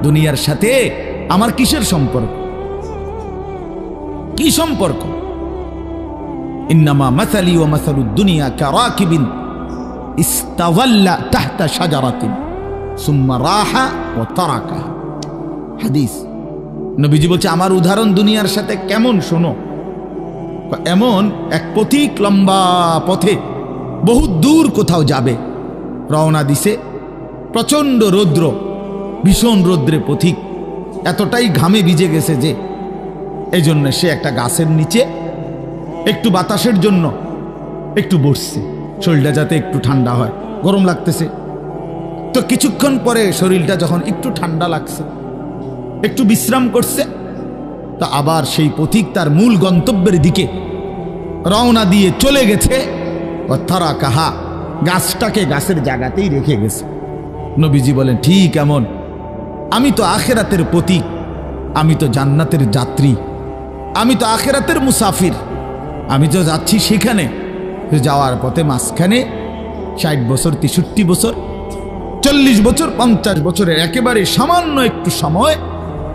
দুনিয়ার সাথে আমার কিসের সম্পর্ক, কি সম্পর্ক? ইন্নামা মাসালি ওয়া মাসালুদ দুনিয়া কারাকিবিন ইস্তাযাল্লা তাহতা শাজারাতিন সুম্মা রাহা ওয়া তারাকাহা। হাদিস, নবীজি বলছে আমার উদাহরণ দুনিয়ার সাথে কেমন শোনো, এমন এক পথিক লম্বা পথে বহু দূর কোথাও যাবে, রওনা দিছে, প্রচন্ড রৌদ্র, ভীষণ রৌদ্রে পথিক এতটাই ঘামে ভিজে গেছে যে এই জন্য সে একটা গাছের নিচে একটু বাতাসের জন্য একটু বসছে, শরীরটা যাতে একটু ঠান্ডা হয়, গরম লাগতেছে। তো কিছুক্ষণ পরে শরীরটা যখন একটু ঠান্ডা লাগছে, একটু বিশ্রাম করছে, তা আবার সেই পথিক তার মূল গন্তব্যের দিকে রওনা দিয়ে চলে গেছে। তারা কাহা, গাছটাকে গাছের জায়গাতেই রেখে গেছে। নবীজি বলেন ঠিক এমন আমি তো আখিরাতের প্রতীক, আমি তো জান্নাতের যাত্রী, আমি তো আখিরাতের মুসাফির, আমি তো যাচ্ছি সেখানে। যাওয়ার পথে মাঝখানে 60 বছর, 63 বছর, 40 বছর, 50 বছরের একেবারে সামান্য একটু সময়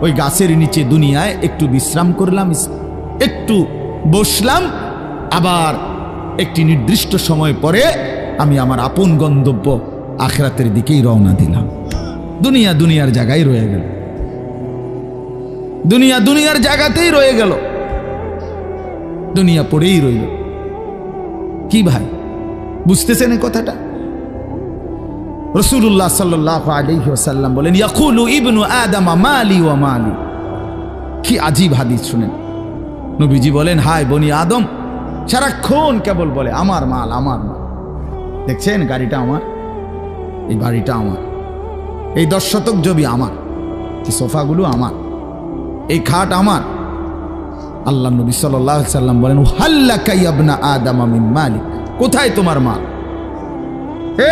ওই গাছের নিচে দুনিয়ায় একটু বিশ্রাম করলাম, একটু বসলাম, আবার একটি নির্দিষ্ট সময় পরে আমি আমার আপন গন্তব্য আখিরাতের দিকেই রওনা দিলাম। দুনিয়া দুনিয়ার জায়গায় রয়ে গেল, দুনিয়া দুনিয়ার জায়গাতেই রয়ে গেল, দুনিয়া পড়েই রইল। কি ভাই বুঝতেছেন এই কথাটা? রাসূলুল্লাহ সাল্লাল্লাহু আলাইহি ওয়াসাল্লাম বলেন, ইয়াকুলু ইবনু আদম মালি ওয়া মালি। কি আজীব হাদিস শুনেন। নবীজি বলেন, হায় বনি আদম সারাক্ষণ কেবল বলে আমার মাল, আমার মাল। দেখছেন গাড়িটা আমার, এই বাড়িটা আমার, এই 10 শতক জমি আমার, এই সোফাগুলো আমার, এই খাট আমার। আল্লাহ নবী সাল্লাল্লাহু আলাইহি সাল্লাম বলেন, হাল্লাকা ইবনা আদম মিন মালিক, কোথায় তোমার মাল?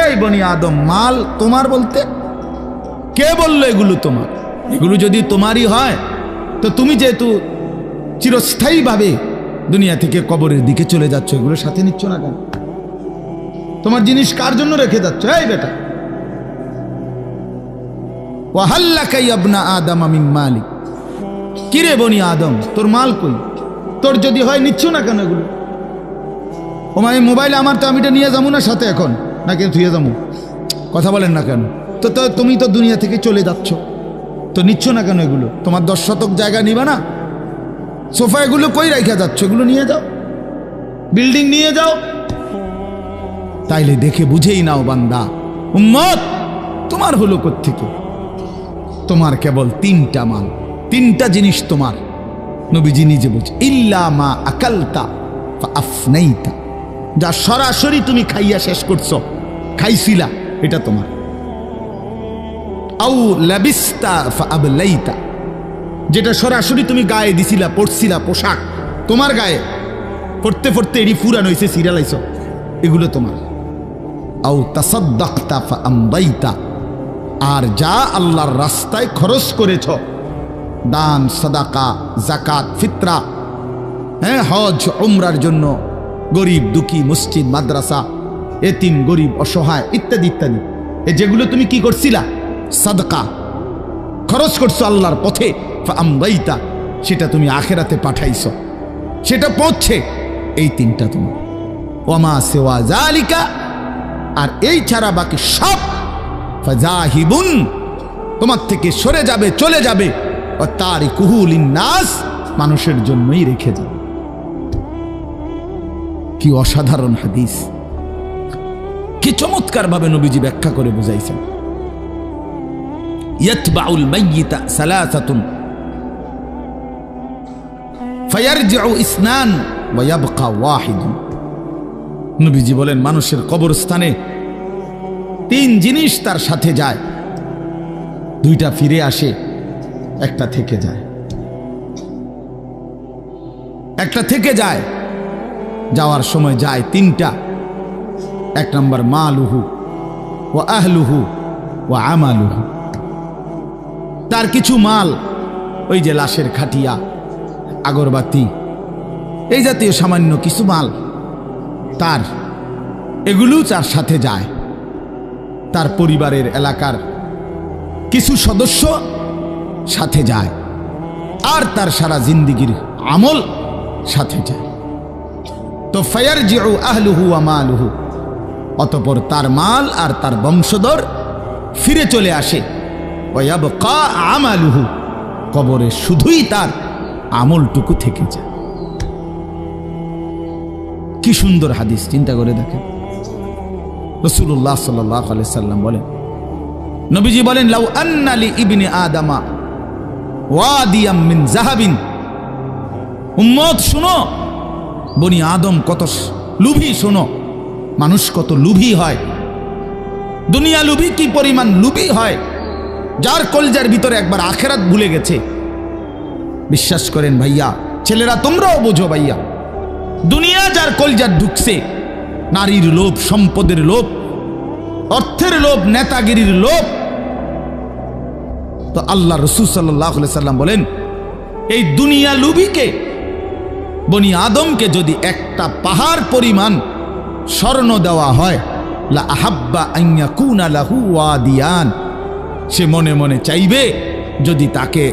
এই বনি আদম মাল তোমার বলতে কে বললো এগুলো তোমার? এগুলো যদি তোমারই হয় তো তুমি যেহেতু চিরস্থায়ীভাবে দুনিয়া থেকে কবরের দিকে চলে যাচ্ছ, এগুলো সাথে নিচ্ছ না কেন? তোমার জিনিস কার জন্য রেখে যাচ্ছ? এই বেটা, ওয়াহাল্লাকা ইবনা আদম মিন মালিক, কিরে বনি আদম তোর মাল কই? তোর যদি হয় নিচ্ছ না কেন এগুলো? ও মাই মোবাইল আমার, তো আমি এটা নিয়ে যাবো না সাথে এখন, না কেন থুয়ে যাবো? কথা বলেন না কেন? তো তুমি তো দুনিয়া থেকে চলে যাচ্ছ, তো নিচ্ছ না কেন এগুলো? তোমার 10 শতক জায়গা নিবা না? সোফা এগুলো কই রাইখা যাচ্ছ? এগুলো নিয়ে যাও, বিল্ডিং নিয়ে যাও। তাইলে দেখে বুঝেই নাও বান্দা, উম্মত তোমার হলো কোত্থেকে? তোমার কেবল 3টা মাল, 3টা জিনিস তোমার। নবীজি নিজে বলছে, ইল্লা মা আকালতা ফা আফনাইতা, যা সরাসরি তুমি খাইয়া শেষ করছো, খাইছিলা, এটা তোমার। আউ লাবিস্তা ফা আবলাইতা, যেটা সরাসরি তুমি গায়ে দিছিলা, পড়ছিলা, পোশাক, তোমার গায়ে পড়তে পড়তে এডি ফুরান হয়েছে, সিরিয়ালাইছ, এগুলো তোমার। আও তাসাদ্দাকতা ফাআমদাইতা, আর যা আল্লাহর রাস্তায় খরচ করেছ, দান, সাদাকা, যাকাত, ফিতরা, হ্যাঁ, হজ উমরার জন্য, গরিব দুঃখী, মসজিদ, মাদ্রাসা, এতিম, গরিব, অসহায় ইত্যাদি ইত্যাদি, যেগুলো তুমি কি করছিলা, সাদকা খরচ করছো আল্লাহর পথে, ফাআমদাইতা, সেটা তুমি আখিরাতে পাঠাইছো, সেটা পৌঁছে। এই তিনটা তুমি। ওয়ামা সিওয়া যালিকা, আর এই ছাড়া বাকি সব ফাযাহিবুন, তোমার থেকে সরে যাবে, চলে যাবে। ওয়া তারিকুহু লিন্নাস, মানুষের জন্যই রেখে যাবে। কি অসাধারণ হাদিস, কি চমৎকার ভাবে নবীজি ব্যাখ্যা করে বুঝাইছেন। ইয়াতবাউল মাইয়িতা সালাসাতুন ফায়ারজিউ ইসনান ওয়া ইয়াবকা ওয়াহিদুন। নবীজি বলেন মানুষের কবরস্থানে তিন জিনিস তার সাথে যায়, দুইটা ফিরে আসে, একটা থেকে যায়। একটা থেকে যায়, যাওয়ার সময় যায় তিনটা। এক নম্বর মালুহু ওয়া আহলুহু ওয়া আমালুহু, তার কিছু মাল, ওই যে লাশের খাটিয়া, আগরবাতি, এই জাতীয় সামান্য কিছু মাল, তার এগুলো তার সাথে যায়। তার পরিবারের এলাকার কিছু সদস্য সাথে যায়, আর তার সারা জিন্দিগির আমল সাথে যায়। তো ফায়ারজিউ আহলুহু ওয়া মালুহু, অতঃপর তার মাল আর তার বংশধর ফিরে চলে আসে। ওয়া ইয়াবকা আমালুহু, কবরে শুধুই তার আমলটুকু থেকে যায়। কি সুন্দর হাদিস, চিন্তা করে দেখেন। রাসূলুল্লাহ সাল্লাল্লাহু আলাইহি সাল্লাম বলেন, নবীজি বলেন, লাউ আন্না লি ইবনি আদামা ওয়াদিয়াম মিন যাহাবিন। উম্মত শুনো, বনি আদম কত লুভী, শোনো, মানুষ কত লুভী হয়, দুনিয়া লুভী কি পরিমাণ লুভী হয়, যার কলজার ভিতরে একবার আখিরাত ভুলে গেছে। বিশ্বাস করেন ভাইয়া, ছেলেরা তোমরাও বোঝো ভাইয়া, দুনিয়া যার কলজার ঢুকছে, নারীর লোভ, সম্পদের লোভ, অর্থের লোভ, নেতাগিরির লোভ, তো আল্লাহ রাসূল সাল্লাল্লাহু আলাইহি সাল্লাম বলেন, এই দুনিয়া লুভিকে, বনি আদমকে যদি একটা পাহাড় পরিমাণ স্বর্ণ দেওয়া হয়, লা আহাব্বা আন ইয়াকুনা লাহু ওয়াদিয়ান, সে মনে মনে চাইবে যদি তাকে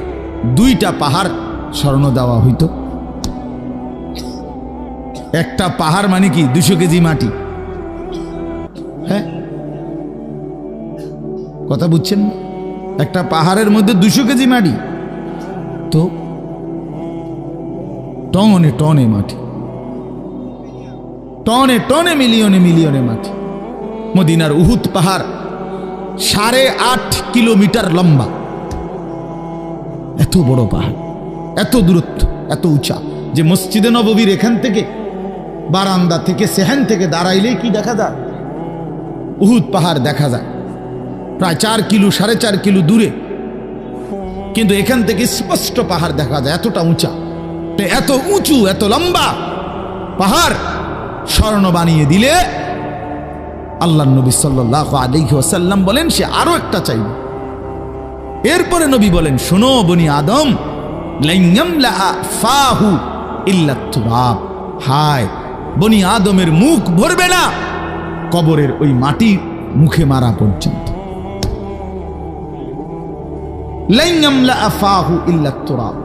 দুইটা পাহাড় স্বর্ণ দেওয়া হইতো। একটা পাহাড় মানে কি 200 কেজি মাটি, হ্যাঁ, কথা বুঝছেন? একটা পাহাড়ের মধ্যে 200 কেজি মাটি, তো টনে টনে মাটি, টনে টনে, মিলিয়নে মিলিয়নে মাটি। মদিনার উহুদ পাহাড় 8.5 কিলোমিটার লম্বা, এত বড় পাহাড়, এত দূরত্ব, এত উঁচা, যে মসজিদে নববীর এখান থেকে, বারান্দা থেকে, সেহান থেকে দাঁড়াইলেই কি দেখা যায়? উহুদ পাহাড় দেখা যায়, প্রায় 4 কিলো 4.5 কিলো দূরে, কিন্তু এখান থেকে স্পষ্ট পাহাড় দেখা যায়, এতটা উঁচা। এত উঁচু, এত লম্বা পাহাড় স্বর্ণ বানিয়ে দিলে আল্লাহ নবী সাল্লাল্লাহু আলাইহি ওয়াসাল্লাম বলেন সে আরো একটা চাইবে। এরপরে নবী বলেন, শোনো বনি আদম, লান ইয়ামলা ফাহু ইল্লা তুরাব, হায়, বনি আদমের মুখ ভরবে না কবরের ওই মাটি মুখে মারা পর্যন্ত। লান ইয়ামলা ফাহু ইল্লা তুরাব,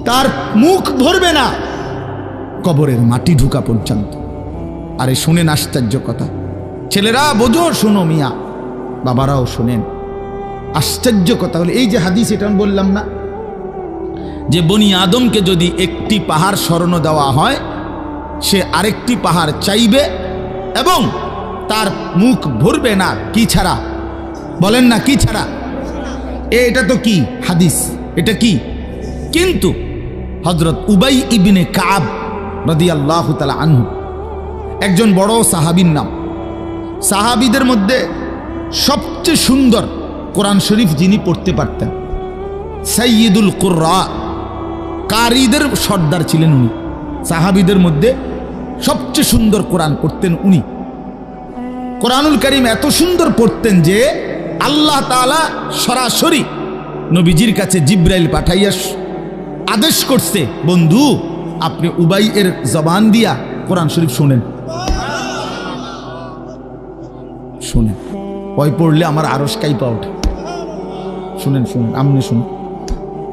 তার মুখ ভরবে না কবরের মাটি ঢুকা পর্যন্ত। আরে শুনেন আশ্চর্য কথা, ছেলেরা বোঝো, শোনো মিয়া, বাবারাও শোনেন, আশ্চর্য কথা হলো এই যে হাদিস, এটা আমি বললাম না যে বনি আদমকে যদি একটি পাহাড় স্বর্ণ দেওয়া হয়, সে আরেকটি পাহাড় চাইবে এবং তার মুখ ভরবে না, কি ছাড়া? বলেন না, কি ছাড়া? এটা তো কি হাদিস, এটা কি? কিন্তু হযরত উবাই ইবনে কাব রাদিয়াল্লাহু তাআলা আনহু, একজন বড় সাহাবীর নাম, সাহাবীদের মধ্যে সবচেয়ে সুন্দর কোরআন শরীফ যিনি পড়তে পারতেন, সাইয়্যিদুল কুররা, কারীদের সর্দার ছিলেন উনি। সাহাবীদের মধ্যে সবচেয়ে সুন্দর কোরআন পড়তেন উনি। কোরআনুল কারীম এত সুন্দর পড়তেন যে আল্লাহ তাআলা সরাসরি নবীজির কাছে জিব্রাইল পাঠাইয়া আদেশ করছে, বন্ধু আপনি উবাই এর জবান দিয়া কোরআন শরীফ শুনেন। শুনেন, ওই পড়লে আমার আরশ কাইপা ওঠে। শুনেন শুনেন, আমনে শুনুন।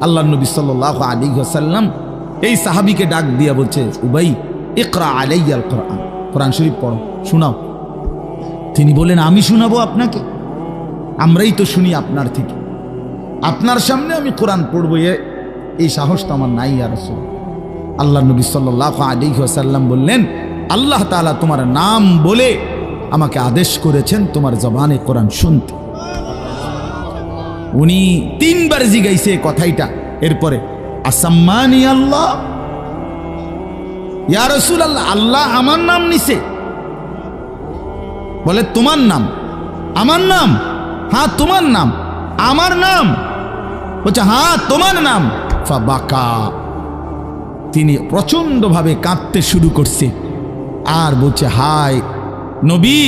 আল্লাহ নবী সাল্লাল্লাহু আলাইহি ওয়াসাল্লাম এই সাহাবীকে ডাক দিয়া বলছে, উবাই ইকরা আলাইয়াল কোরআন, কোরআন শরীফ পড়ো, শোনাও। তিনি বলেন, আমি শোনাবো আপনাকে? আমরাই তো শুনি আপনার থেকে, আপনার সামনে আমি কোরআন পড়বো এই সাহস তো আমার নাই ইয়া রাসূল। আল্লাহ নবী সাল্লাল্লাহু আলাইহি ওয়াসাল্লাম বললেন, আল্লাহ তাআলা তোমার নাম বলে আমাকে আদেশ করেছেন তোমার জবানে কোরআন শুনতে। উনি 3 বার জিগাইছে কথাইটা। এরপরে আসাম্মানি আল্লাহ, ইয়া রাসূলুল্লাহ, আল্লাহ আমার নাম নিছে? বলে তোমার নাম? আমার নাম? হ্যাঁ তোমার নাম। আমার নাম? বলছে হ্যাঁ তোমার নাম। ফাবাকা, তিনি প্রচন্ড ভাবে কাঁদতে শুরু করছে আর বলছে, হায় নবী,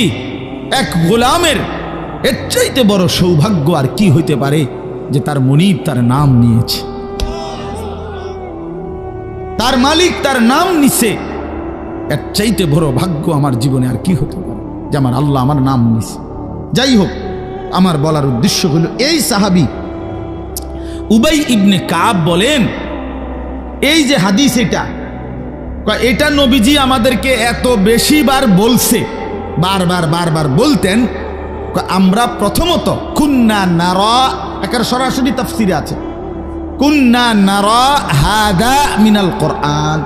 এক গোলামের এর চাইতে বড় সৌভাগ্য আর কি হইতে পারে যে তার মনিব তার নাম নিয়েছে, তার মালিক তার নাম নিছে। এর চাইতে বড় ভাগ্য আমার জীবনে আর কি হতে পারে যে আমার আল্লাহ আমার নাম নিছে। যাই হোক, আমার বলার উদ্দেশ্য হলো, এই সাহাবী উবাই ইবনে কাব বলেন, এই যে হাদিস এটা নবীজি আমাদেরকে এত বেশি বার বলছে, বারবার বলতেন। আমরা প্রথমত কুন্না নারা, একার সরাসরি তাফসিরে আছে, কুন্না নারা হাদা মিনাল কোরআন,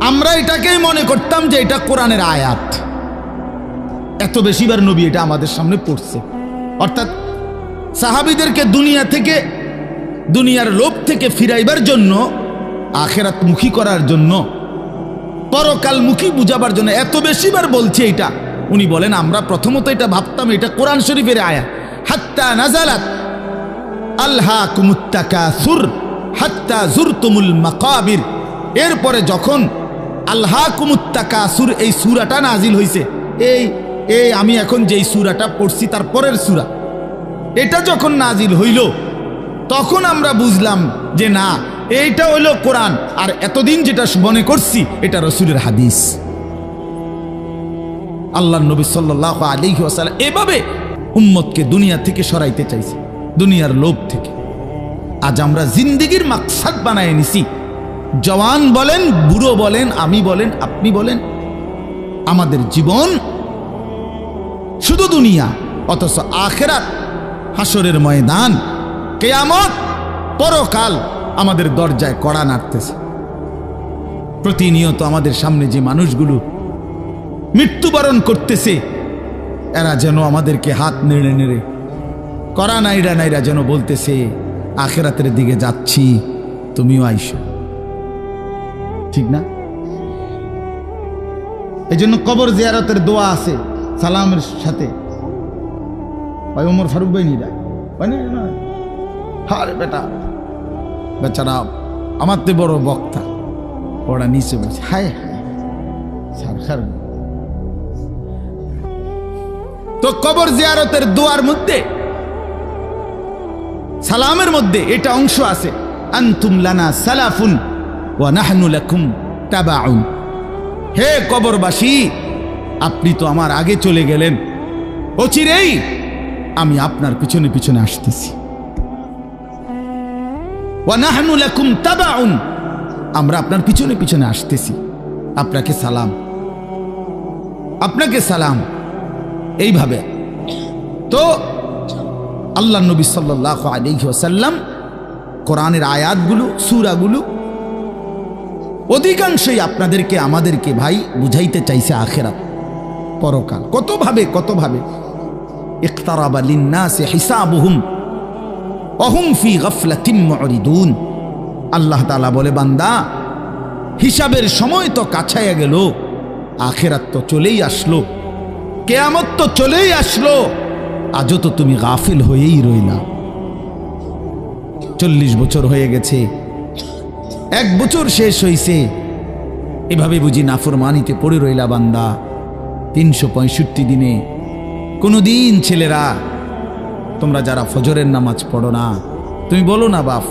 আমরা এটাকেই মনে করতাম যে এটা কোরআনের আয়াত। এত বেশিবার নবী এটা আমাদের সামনে পড়ছে। অর্থাৎ সাহাবীদেরকে দুনিয়ার লোভ থেকে ফিরাইবার জন্য, আখিরাতমুখী করার জন্য, পরকালমুখী বুঝাবার জন্য এত বেশিবার বলছে এটা। উনি বলেন, আমরা প্রথমত এটা ভাবতাম এটা কোরআন শরীফের আয়াত। হাত্তা নাজালাত আলহাকুমুত তাকাসুর হাত্তা জুরতুমুল মাকাবির, এরপরে যখন আলহাকুমুত তাকাসুর এই সূরাটা নাজিল হইছে, এই আমি এখন যেই সূরাটা পড়ছি তার পরের সূরা, এটা যখন নাজিল হইল তখন আমরা বুঝলাম যে না, এইটা হইল কোরআন, আর এতদিন যেটা মনে করছি এটা রাসূলের হাদিস। আল্লাহর নবী সাল্লাল্লাহু আলাইহি ওয়াসাল্লাম এভাবে উম্মতকে দুনিয়া থেকে সরাইতে চাইছে, দুনিয়ার লোভ থেকে। আজ আমরা জিন্দেগির মাকসাদ বানায় নিছি। জওয়ান বলেন, বুড়ো বলেন, আমি বলেন, আপনি বলেন, আমাদের জীবন শুধু দুনিয়া, অথচ আখিরাত, হাসরের ময়দান, কিয়ামত, পরকাল আমাদের দরজায় কড়া নাড়তেছে। প্রতিনিয়ত আমাদের সামনে যে মানুষগুলো মৃত্যুবরণ করতেছে, এরা যেন আমাদেরকে হাত নেড়ে নেড়ে কড়া নাইরা যেন বলতেছে, আখিরাতের দিকে যাচ্ছি, তুমিও আইসো। ঠিক না? এই জন্য কবর জিয়ারতের দোয়া আছে সালামের সাথে। ভাই ওমর ফারুক ভাই নিরা না, আরে বেচারা আমার তে বড় বক্তা, ওরা নিচে বলছে, হায় হায়। তো কবর জিয়ারতের দোয়ার মধ্যে, সালামের মধ্যে এটা অংশ আছে, আনতুম লানা সালাফুন ওয়া নাহনু লাকুম তাবাউন। হে কবরবাসী, আপনি তো আমার আগে চলে গেলেন, অচিরেই আমি আপনার পিছনে পিছনে আসতেছি। ওয়া নাহনু লাকুম তাবাউন, আমরা আপনার পিছনে পিছনে আসতেছি। আপনাকে সালাম, আপনাকে সালাম। এইভাবে তো আল্লাহ নবী সাল্লাল্লাহু আলাইহি ওয়াসাল্লাম কোরআনের আয়াতগুলো, সূরাগুলো অধিকাংশই আপনাদেরকে আমাদেরকে ভাই বুঝাইতে চাইছে আখিরাত, পরকাল। কতভাবে ইকতারাবা লিন্নাসি হিসাবুহুম ওয়া হুম ফি গাফলাতিন মুরিদুন। আল্লাহ তাআলা বলে, বান্দা, হিসাবের সময় তো কাছাইয়া গেল, আখিরাত তো চলেই আসলো, কিয়ামত তো চলেই আসলো, আজও তো তুমি গাফিল হয়েই রইলা। 40 বছর হয়ে গেছে, 1 বছর শেষ হইছে, এভাবে বুঝি নাফরমানিতে পড়ে রইলা বান্দা 365 দিনে। কোনদিন ছেলেরা তোমরা যারা ফজরের নামাজ পড়ো না, তুমি বলো না বাপ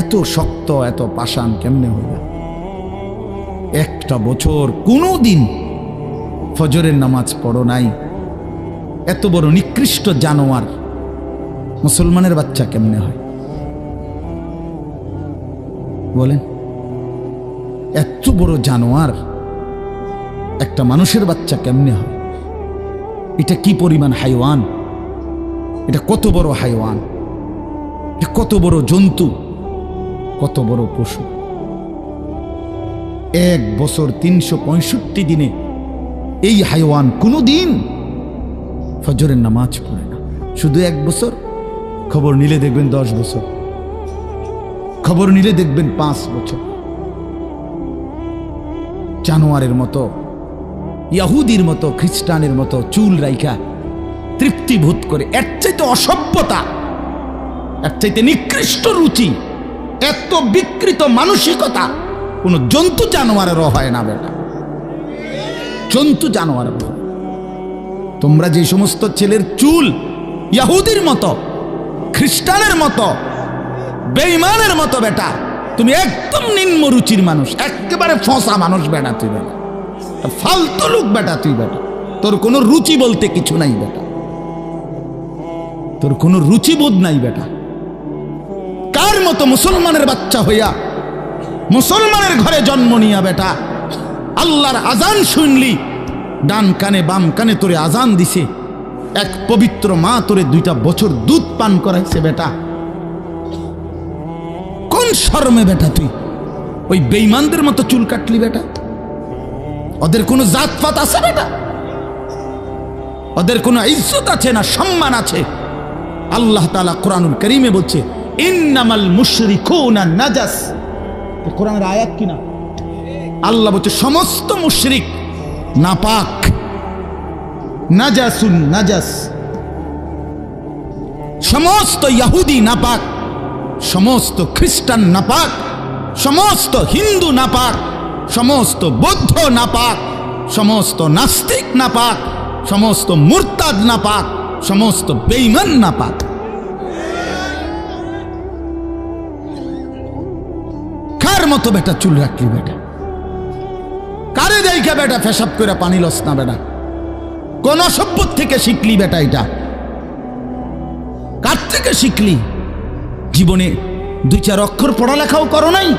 এত শক্ত এত পাষাণ কেমনে হইলা? 1টা বছর কোনদিন ফজরের নামাজ পড়ো নাই, এত বড় নিকৃষ্ট জানোয়ার মুসলমানের বাচ্চা কেমনে হয় বলেন? এত বড় জানোয়ার একটা মানুষের বাচ্চা কেমনে হয়? এটা কি পরিমাণ হাইওয়ান, এটা কত বড় হাইওয়ান, এটা কত বড় জন্তু, কত বড় পশু। 1 বছর 365 দিনে এই হাইওয়ান কোনোদিন ফজরের নামাজ পড়ে না। শুধু 1 বছর, খবর নিলে দেখবেন 10 বছর, খবর নিলে দেখবেন 5 বছর। জানোয়ারের মতো, ইহুদির মতো, খ্রিস্টানের মতো চুল রাইখা তৃপ্তিভূত করে, এর চাইতে অসভ্যতা, এর চাইতে নিকৃষ্ট রুচি, এত বিকৃত মানসিকতা কোন জন্তু জানোয়ারেরও হয় না বেটা, জন্তু জানোয়ারের। তোমরা যে সমস্ত ছেলের চুল ইহুদির মতো, খ্রিস্টানের মতো, বেঈমানের মতো বেটা, তুমি একদম নিম্ন রুচির মানুষ, একেবারে ফসা মানুষ বেটা, তুই বেটা ফালতু লোক বেটা, তুই বেটা তোর কোনো রুচি বলতে কিছু নাই বেটা, তোর কোনো রুচিবোধ নাই বেটা। কার মতো মুসলমানের বাচ্চা হইয়া মুসলমানের ঘরে জন্ম নিয়া বেটা আল্লাহর আজান শুনলি, ডান কানে বাম কানে তোরে আজান দিছে, এক পবিত্র মা তোরে 2টা বছর দুধ পান করাইছে বেটা, কোন শরমে বেটা তুই ওই বেঈমানদের মতো চুল কাটলি বেটা? ওদের কোনো জাতপাত আছে বেটা? ওদের কোনো ইজ্জত আছে না সম্মান আছে? আল্লাহ তাআলা কোরআনুল কারীমে বলছে ইন্নামাল মুশরিকুনা নাজাস, কোরআনের আয়াত কিনা? আল্লাহ বলছে সমস্ত মুশরিক নাপাক, নাজাসুন নাজাস, সমস্ত ইহুদি নাপাক, সমস্ত খ্রিস্টান নাপাক, সমস্ত হিন্দু নাপাক, সমস্ত বৌদ্ধ নাপাক, সমস্ত নাস্তিক নাপাক, সমস্ত মুরতাদ নাপাক, সমস্ত বেঈমান নাপাক। কার মতো বেটা চুল রাখলি বেটা? কারে দেখা বেটা পেশাব করে পানি লস না বেটা? কোন সভ্য থেকে শিখলি বেটা? এটা কার থেকে শিখলি? জীবনে 2-4 অক্ষর পড়ালেখাও করো নাই?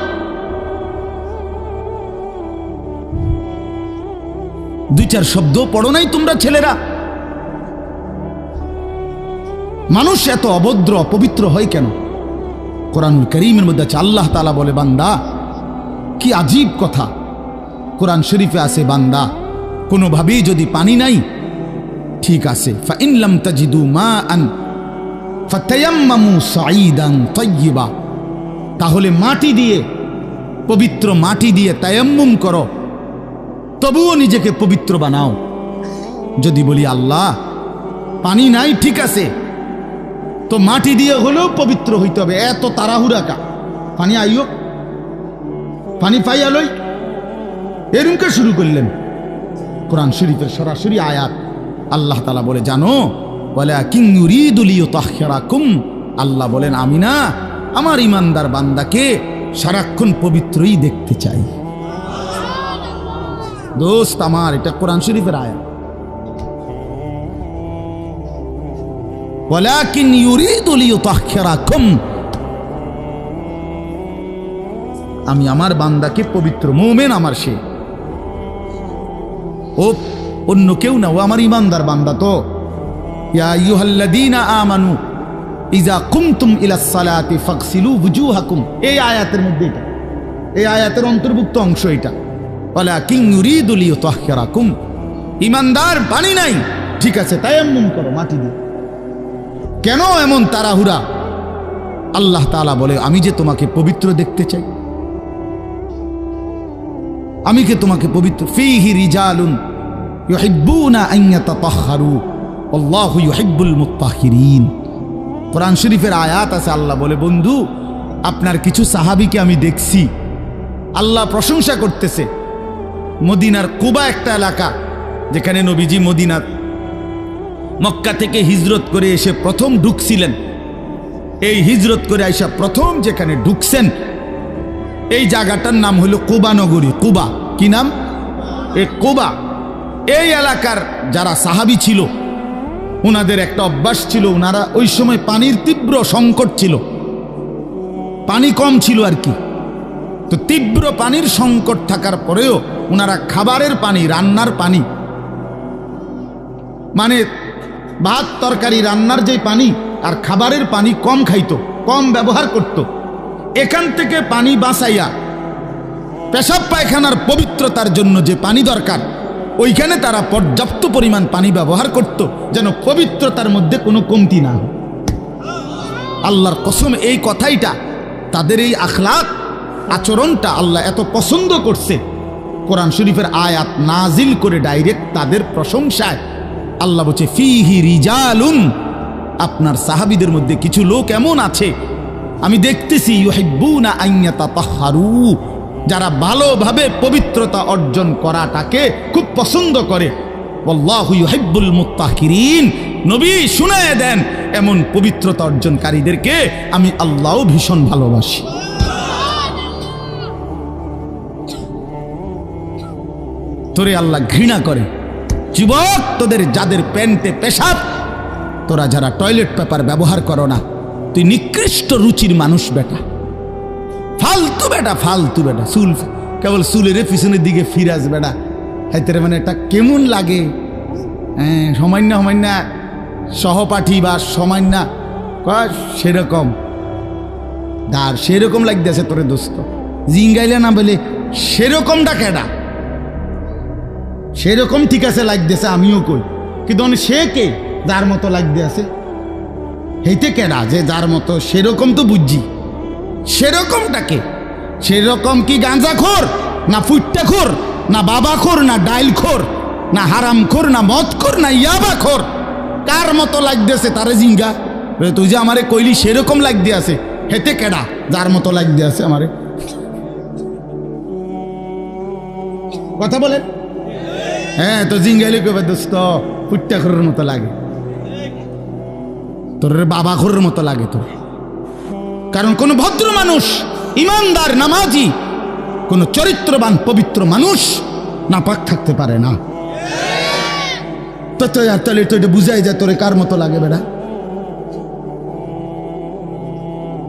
2-4 শব্দ পড়ো নাই তোমরা ছেলেরা? মানুষ এত অভদ্র অপবিত্র হয় কেন? কোরআনুল কারীমের মধ্যে আছে, আল্লাহ তাআলা বলে বান্দা কি আজীব কথা, কোরআন শরীফে আছে বান্দা কোনোভাবেই যদি পানি নাই, ঠিক আছে, ফাইন লাম তাজিদু মাআন ফাতায়াম্মামু সাঈদান তাইয়্যিবা, তাহলে মাটি দিয়ে, পবিত্র মাটি দিয়ে তায়াম্মুম করো, তবুও নিজেকে পবিত্র বানাও। যদি বলি আল্লাহ পানি নাই, ঠিক আছে, তো মাটি দিয়ে হলেও পবিত্র হইতে হবে, এত তাড়াহুড়া কা? পানি আইও, পানি পাইয়ালই এরকম শুরু করলেন। কোরআন শরীফের সরাসরি আয়াত, আল্লাহ তাআলা বলে জানো ওয়ালাকিন ইউরিদু লিইউতাহহিরাকুম, আল্লাহ বলেন আমি না আমার ইমানদার বান্দাকে সারাক্ষণ পবিত্রই দেখতে চাই। দোস্ত আমার, এটা কোরআন শরীফের আয়াত। ওয়ালাকিন ইউরিদু লিইউতাহহিরাকুম, আমি আমার বান্দাকে পবিত্র, মুমিন আমার সে, ও অন্য কেউ না, ও আমার ইমানদার বান্দা। তো ইয়া আইয়ুহাল্লাযীনা আমানু ইযা কুমতুম ইলাস সালাতি ফাগসিলু ওয়ুজুহাকুম, এই আয়াতের মধ্যে, এটা এই আয়াতের অন্তর্ভুক্ত অংশ এটা। ওয়ালাকিন ইউরিদু লিইউতাহহিরাকুম, ইমানদার পানি নাই, ঠিক আছে, তায়াম্মুম করো মাটি দিয়ে। কেন এমন তাড়াহুড়া? আল্লাহ তাআলা বলে আমি যে তোমাকে পবিত্র দেখতে চাই, আমি কে তোমাকে পবিত্র। ফীহি রিজালুন ইউহিব্বুনা আন ইয়াতাতাহহারু আল্লাহু ইউহিব্বুল মুত্তাহহিরিন। কোরআন শরীফের আয়াত আছে, আল্লাহ বলে বন্ধু আপনার কিছু সাহাবীকে আমি দেখছি, আল্লাহ প্রশংসা করতেছে। মদিনার কুবা একটা এলাকা, যেখানে নবীজি মদিনার মক্কা থেকে হিজরত করে এসে প্রথম ঢুকছিলেন। এই হিজরত করে আইসা প্রথম যেখানে ঢুকছেন, এই জায়গাটার নাম হলো কুবা নগরী। কুবা, কি নাম? এই কুবা। এই এলাকার যারা সাহাবী ছিল, ওনাদের একটা অভ্যাস ছিল, ওনারা ওই সময় পানির তীব্র সংকট ছিল, পানি কম ছিল আর কি। তো তীব্র পানির সংকট থাকার পরেও ওনারা খাবারের পানি, রান্নার পানি, মানে ভাত তরকারি রান্নার যে পানি আর খাবারের পানি কম খাইতো, কম ব্যবহার করত। এখান থেকে পানি বাঁচাইয়া পেশাব পায়খানার পবিত্রতার জন্য যে পানি দরকার, ওইখানে তারা পর্যাপ্ত পরিমাণ পানি ব্যবহার করত, যেন পবিত্রতার মধ্যে কোনো কমতি না হয়। আল্লাহর কসম, এই কথাইটা, তাদের এই আখলাক আচরণটা আল্লাহ এত পছন্দ করছে, কোরআন শরীফের আয়াত নাজিল করে ডাইরেক্ট তাদের প্রশংসায়। আল্লাহ বলছে ফিহি রিজালুন, আপনার সাহাবীদের মধ্যে কিছু লোক এমন আছে আমি দেখতেছি, ইউহিব্বুনা আন ইয়াতাতাহহারু, যারা ভালোভাবে পবিত্রতা অর্জন করাটাকে খুব পছন্দ করে। আল্লাহু ইউহিব্বুল মুত্তাহিরিন, নবী শুনায়ে দেন এমন পবিত্রতা অর্জনকারীদেরকে আমি আল্লাহও ভীষণ ভালোবাসি। তোরে আল্লাহ ঘৃণা করে। যুবক, তোদের যাদের প্যান্টে পেশাব, তোরা যারা টয়লেট পেপার ব্যবহার করো না, তুই নিকৃষ্ট রুচির মানুষ বেটা, ফালতু বেটা, ফালতু বেটা। চুল কেবল চুলের পিছনের দিকে ফিরাস বেটা, হাইতে মানে এটা কেমন লাগে? হ্যাঁ, সামান্য সামান্য সহপাঠী বা সামান্য সেরকম দার সেরকম লাগতেছে তোরে দোস্ত, জিঙ্গাইলে না বলে সেরকমটা কেডা? সেরকম ঠিক আছে লাগতেছে, আমিও কই, কিন্তু সে কে যার মতো লাগতে আছে? হেইতে কেডা যে যার মতো? সেরকম তো বুঝছি, সেরকমটাকে। সেরকম কি গাঁজাখোর, না ফুট্টাখোর, না বাবাখোর, না ডাইলখোর, না হারামখোর, না মদখোর, না ইয়াবাখোর? কার মতো লাগতেছে তারে জিঙ্গা? তুই যে আমারে কইলি সেরকম লাগতে আছে, হেতে কেডা যার মতো লাগতে আছে আমারে? কথা বলেন। হ্যাঁ, তো জিঙ্গাইলে কবে দোস্ত ফুট্টাখোরের মতো লাগে, তোর বাবাখোরের মতো লাগে তোর। কারণ কোন ভদ্র মানুষ, ইমানদার, নামাজি, কোন চরিত্রবান পবিত্র মানুষ নাপাক থাকতে পারে না। তো তাহলে তো এটা বুঝাই যায় তোরে কার মতো লাগে বেটা।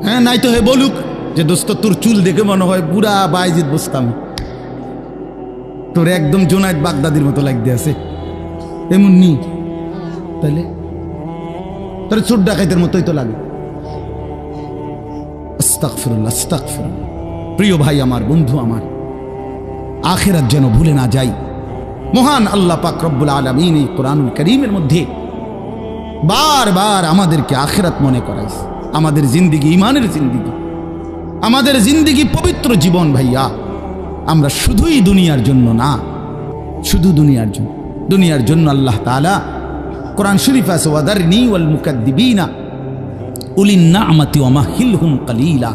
হ্যাঁ, নাই তো হে বলুক যে দোস্ত তোর চুল দেখে মনে হয় পুরা বাইজিদ বসতাম, তোর একদম জোনায়েদ বাগদাদির মতো লাগতে আছে, এমন নি? তাহলে তোর চোর ডাকাইতের মতোই তো লাগে। আস্তাগফিরুল্লাহ, আস্তাগফিরুল্লাহ। প্রিয় ভাই আমার, বন্ধু আমার, আখিরাত যেন ভুলে না যাই। মহান আল্লাহ পাক রব্বুল আলামিন এই কোরআনুল কারীমের মধ্যে বারবার আমাদেরকে আখিরাত মনে করাইছে। আমাদের জিন্দেগি ঈমানের জিন্দেগি, আমাদের জিন্দেগি পবিত্র জীবন ভাইয়া। আমরা শুধুই দুনিয়ার জন্য না, শুধু দুনিয়ার জন্য, দুনিয়ার জন্য আল্লাহ তাআলা কোরআন শরীফ আছে ওয়াদারনি ওয়াল মুকাদ্দিবিনা উলিন নি'মাতি ওয়া মাহিলহুম কালিলা।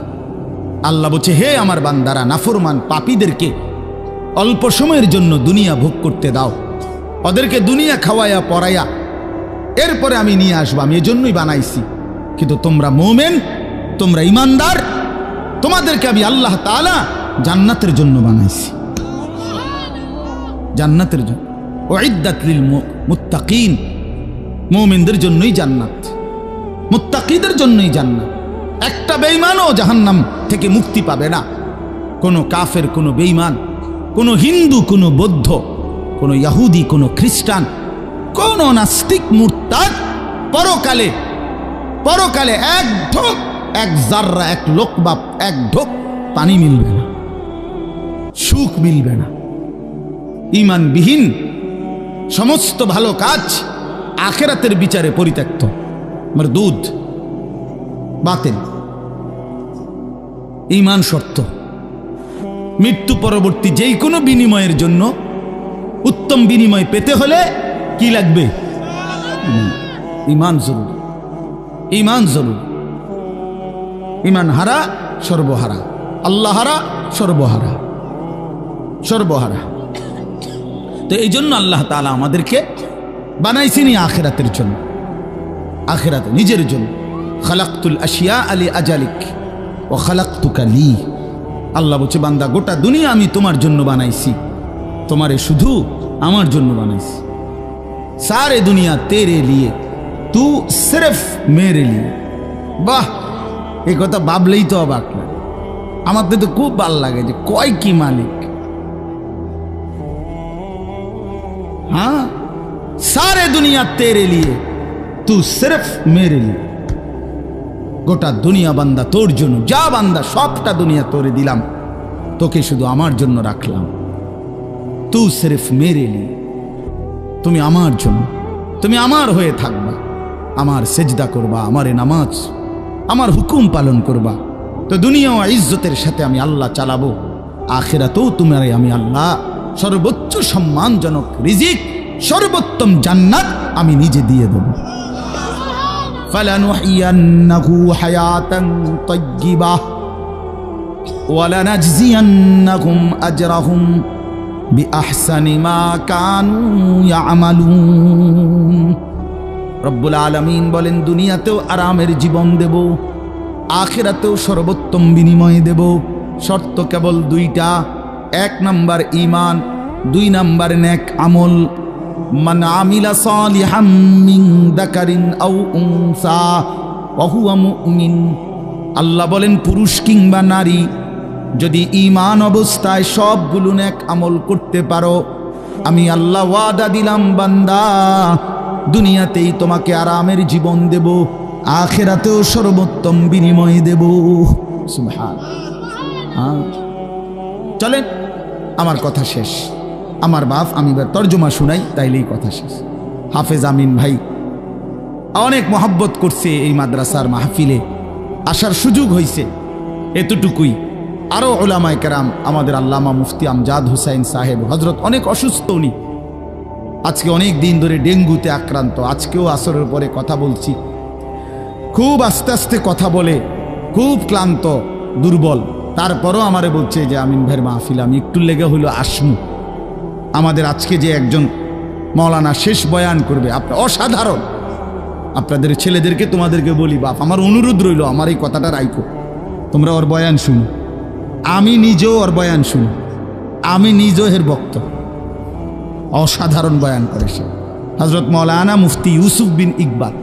আল্লাহ বলছে, হে আমার বান্দারা, নাফরমান পাপীদেরকে অল্প সময়ের জন্য দুনিয়া ভোগ করতে দাও, ওদেরকে দুনিয়া খাওয়াইয়া পড়াইয়া এরপরে আমি নিয়ে আসবো, আমি এজন্যই বানাইছি। কিন্তু তোমরা মুমিন, তোমরা ইমানদার, তোমাদেরকে আমি আল্লাহ তাআলা জান্নাতের জন্য বানাইছি, জান্নাতের জন্য। উইদ্দাত লিল মুত্তাকিন, মুমিনদের জন্যই জান্নাত, মুত্তাকিদের জন্যই জান্নাত। একটা বেঈমানও জাহান্নাম থেকে মুক্তি পাবে না। কোনো কাফের, কোনো বেঈমান, কোনো হিন্দু, কোনো বৌদ্ধ, কোনো ইহুদি, কোনো খ্রিস্টান, কোনো নাস্তিক, মুরতাদ পরকালে, পরকালে এক ঢোক, এক জাররা, এক লোকবা, এক ঢোক পানি মিলবে না, সুখ মিলবে না। ঈমানবিহীন সমস্ত ভালো কাজ আখিরাতের বিচারে পরিত্যক্ত, মরদুদ, বাতিল। ঈমান শর্ত। মৃত্যু পরবর্তী যেই কোনো বিনিময়ের জন্য, উত্তম বিনিময় পেতে হলে কি লাগবে? ঈমান জরুরি, ঈমান জরুরি। ঈমান হারা সর্বহারা, আল্লাহারা সর্বহারা, সর্বহারা। তো এই জন্য আল্লাহ তাআলা আমাদেরকে বানাইছিনি আখিরাতের জন্য, আখিরাতে নিজের জন্য। খালাকতুল আশিয়া আলি আজালিক ও খালাকতুকা লি। আল্লাহ বলছে বান্দা গোটা দুনিয়া আমি তোমার জন্য বানাইছি, তোমারে শুধু আমার জন্য বানাইছি। সারে দুনিয়া তেরে লিয়ে, তু সিরফ মেরে লিয়ে। বাহ, এই কথা ভাবলেই তো অবাক লাগে। আমার তো খুব ভালো লাগে যে কয় কি মালিক। हाँ, सारे दुनिया तेरे लिए, तू सिर्फ मेरे लिए। গোটা দুনিয়া বান্দা তোর জন্য, যা বান্দা সবটা দুনিয়া তোরে দিলাম, তোকে শুধু আমার জন্য রাখলাম। তু সিরফ মেরে লিয়ে, তুমি আমার জন্য, তুমি আমার হয়ে থাকবা, আমার সেজদা করবা, আমার নামাজ, আমার হুকুম পালন করবা। তো দুনিয়া ও ইজ্জতের সাথে আমি আল্লাহ চালাবো, আখিরাতেও তোমারে আমি আল্লাহ সর্বোচ্চ সম্মানজনক রিজিক, সর্বোত্তম জান্নাত আমি নিজে দিয়ে দেব। ফালানুহিয়ান্নাহু হায়াতান তাইয়্যিবাহ ওয়া লানাজজিয়ান্নাহুম আজরাহুম বিআহসানি মা কানু ইয়ামালুন। রব্বুল আলামিন বলেন দুনিয়াতেও আরামের জীবন দেব, আখিরাতেও সর্বোত্তম বিনিময় দেব। শর্ত কেবল দুইটা, এক নাম্বার ঈমান, দুই নাম্বার নেক আমল। মান আমিলা সালিহাম মিন যাকারিন আও উনসা ওয়া হুয়া মুমিন। আল্লাহ বলেন পুরুষ কিংবা নারী যদি ঈমান অবস্থায় সবগুলো নেক আমল করতে পারো, আমি আল্লাহ ওয়াদা দিলাম বান্দা দুনিয়াতেই তোমাকে আরামের জীবন দেব, আখিরাতেও সর্বোত্তম বিনিময় দেব। সুবহানাল্লাহ। চলেন, আমার কথা শেষ। আমার বাপ, আমি এবার তর্জমা শুনাই, তাইলেই কথা শেষ। হাফেজ আমিন ভাই অনেক মহব্বত করছে, এই মাদ্রাসার মাহফিলে আসার সুযোগ হয়েছে, এতটুকুই। আরও ওলামায়ে কেরাম, আমাদের আল্লামা মুফতি আমজাদ হুসাইন সাহেব হজরত অনেক অসুস্থ, উনি আজকে অনেক দিন ধরে ডেঙ্গুতে আক্রান্ত। আজকেও আসরের পরে কথা বলছি, খুব আস্তে আস্তে কথা বলে, খুব ক্লান্ত, দুর্বল। তারপরও আমারে বলছে যে আমিন ভাইয়ের মাহফিল আমি একটু লেগে হইলো আসমু। আমাদের আজকে যে একজন মাওলানা শেষ বয়ান করবে, আপনার অসাধারণ। আপনাদের ছেলেদেরকে তোমাদেরকে বলি, বাপ আমার অনুরোধ রইল, আমার এই কথাটা রাইখো, তোমরা ওর বয়ান শুনো। আমি নিজেও ওর বয়ান শুনি, আমি নিজেও এর বক্ত। অসাধারণ বয়ান করে সে, হজরত মাওলানা মুফতি ইউসুফ বিন ইকবাল,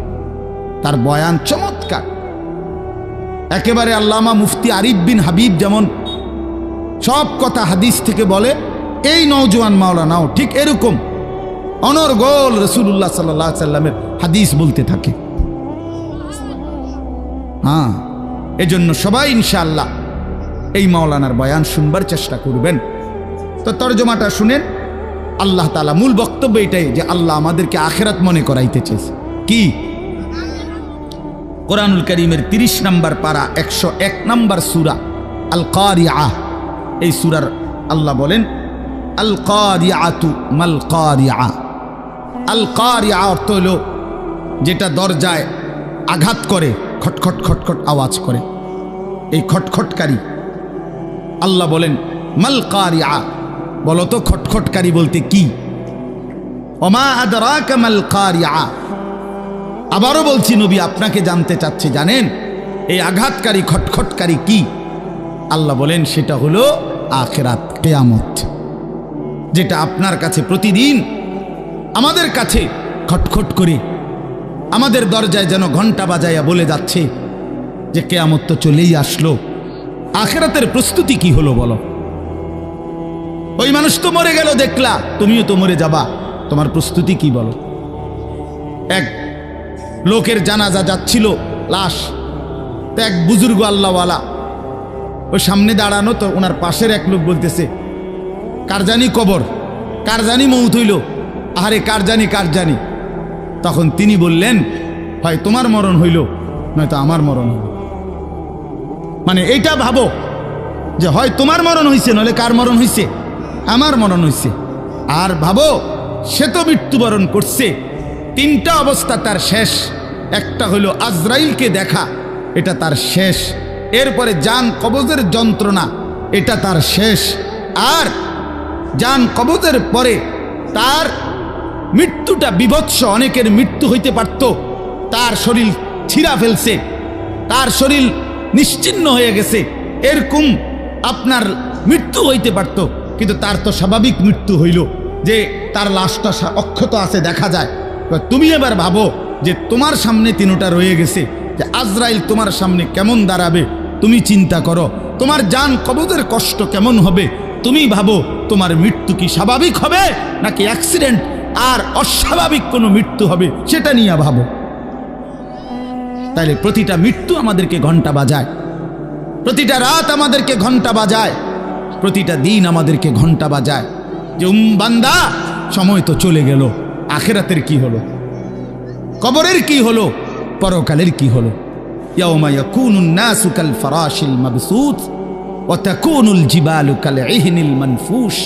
তার বয়ান চমৎকার। একেবারে আল্লামা মুফতি আরিফ বিন হাবিব যেমন সব কথা হাদিস থেকে বলে, এই নওজোয়ান মাওলানাও ঠিক এরকম অনর্গল রাসূলুল্লাহ সাল্লাল্লাহু আলাইহি সাল্লামের হাদিস বলতে থাকে। হ্যাঁ, এজন্য সবাই ইনশাআল্লাহ এই মাওলানার বয়ান শুনবার চেষ্টা করবেন। তো তরজমাটা শুনেন। আল্লাহ তাআলা মূল বক্তব্য এটাই যে আল্লাহ আমাদেরকে আখিরাত মনে করাইতে চেয়েছে। কি? কোরআনুল কারীমের 30 নম্বর পারা 101 নম্বর সূরা আল কারিআহ, এই সূরার আল্লাহ বলেন আল কারিআতু মাল কারিআ। আল কারিআ অর্থ হলো যেটা দরজায় আঘাত করে, খটখট খটখট আওয়াজ করে, এই খটখটকারী। আল্লাহ বলেন মাল কারিআ, বলো তো খটখটকারী বলতে কি? ওমা আদরাকা মাল কারিআ। আবারও বলছি নবী আপনাকে জানতে চাচ্ছে, জানেন এই আঘাতকারী খটখটকারী কি? আল্লাহ বলেন সেটা হলো আখিরাত, কিয়ামত, যেটা আপনার কাছে প্রতিদিন আমাদের কাছে খটখট করে আমাদের দরজায় যেন ঘন্টা বাজাইয়া বলে যাচ্ছে যে কিয়ামত তো চলেই আসলো। আখিরাতের প্রস্তুতি কি হলো বলো? ওই মানুষ তো মরে গেল দেখলা, তুমিও তো মরে যাবা, তোমার প্রস্তুতি কি বলো? এক লোকের জানাজা যাচ্ছিল, লাশ, তো এক বুজুর্গ আল্লাহওয়ালা ওই সামনে দাঁড়ানো, তো ওনার পাশের এক লোক বলতেছে কার জানি কবর, কার জানি মৌত হইল, আরে কার জানি কার জানি। তখন তিনি বললেন হয় তোমার মরণ হইল নয়তো আমার মরণ হইল। মানে এইটা ভাবো যে হয় তোমার মরণ হইছে নইলে কার মরণ হইছে? আমার মরণ হইছে। আর ভাবো সে তো মৃত্যুবরণ করছে, তিনটা অবস্থা তার শেষ। একটা হইল আজরাইলকে দেখা, এটা তার শেষ। এরপরে জান কবজের যন্ত্রণা, এটা তার শেষ। আর জান কবজের পরে তার মৃত্যুটা বিভৎস। অনেকের মৃত্যু হইতে পারত, তার শরীর ছিঁড়া ফেলছে, তার শরীর নিশ্চিহ্ন হয়ে গেছে, এরকম আপনার মৃত্যু হইতে পারত। কিন্তু তার তো স্বাভাবিক মৃত্যু হইল যে তার লাশটা অক্ষত আছে, দেখা যায়। তুমি এবার ভাবো যে তোমার সামনে তিনটা রয়ে গেছে, যে আজরাইল তোমার সামনে কেমন দাঁড়াবে, তুমি চিন্তা করো। তোমার জান কবজের কষ্ট কেমন হবে, তুমি ভাবো। তোমার মৃত্যু কি স্বাভাবিক হবে নাকি অ্যাক্সিডেন্ট আর অস্বাভাবিক কোনো মৃত্যু হবে, সেটা নিয়ে ভাবো। তাইলে প্রতিটা মৃত্যু আমাদেরকে ঘন্টা বাজায়, প্রতিটা রাত আমাদেরকে ঘন্টা বাজায়, প্রতিটা দিন আমাদেরকে ঘন্টা বাজায় যে বান্দা সময় তো চলে গেল, আখিরাতের কি হলো, কবরের কি হলো, পরকালের কি হলো। ইয়াউমা ইয়াকুনুন নাসু কাল ফারাশিল মাবসুত ওয়া তাকুনুল জিবালু কাল ইহনিল মানফুশ।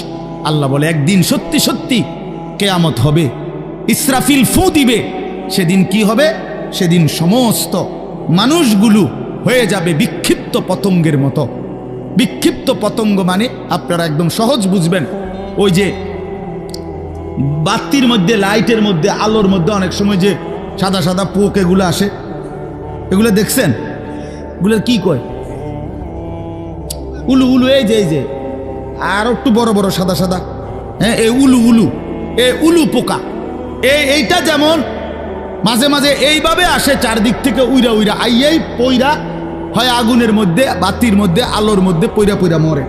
আল্লাহ বলে একদিন সত্যি সত্যি কিয়ামত হবে, ইসরাফিল ফু দিবে। সেদিন কি হবে? সেদিন সমস্ত মানুষগুলো হয়ে যাবে বিক্ষিপ্ত পতঙ্গের মতো। বিক্ষিপ্ত পতঙ্গ মানে আপনারা একদম সহজ বুঝবেন, ওই যে বাতির মধ্যে, লাইটের মধ্যে, আলোর মধ্যে অনেক সময় যে সাদা সাদা পোক এগুলো আসে, এগুলো দেখছেন? এগুলো কি কয়? উলু উলু। এই যে আর একটু বড় বড় সাদা সাদা, হ্যাঁ, এই উলু উলু, এই উলু পোকা। এইটা যেমন মাঝে মাঝে এইভাবে আসে চারদিক থেকে উইরা উইরা আইয়াই পইরা হয় আগুনের মধ্যে, বাতির মধ্যে, আলোর মধ্যে পইরা পইরা মরে,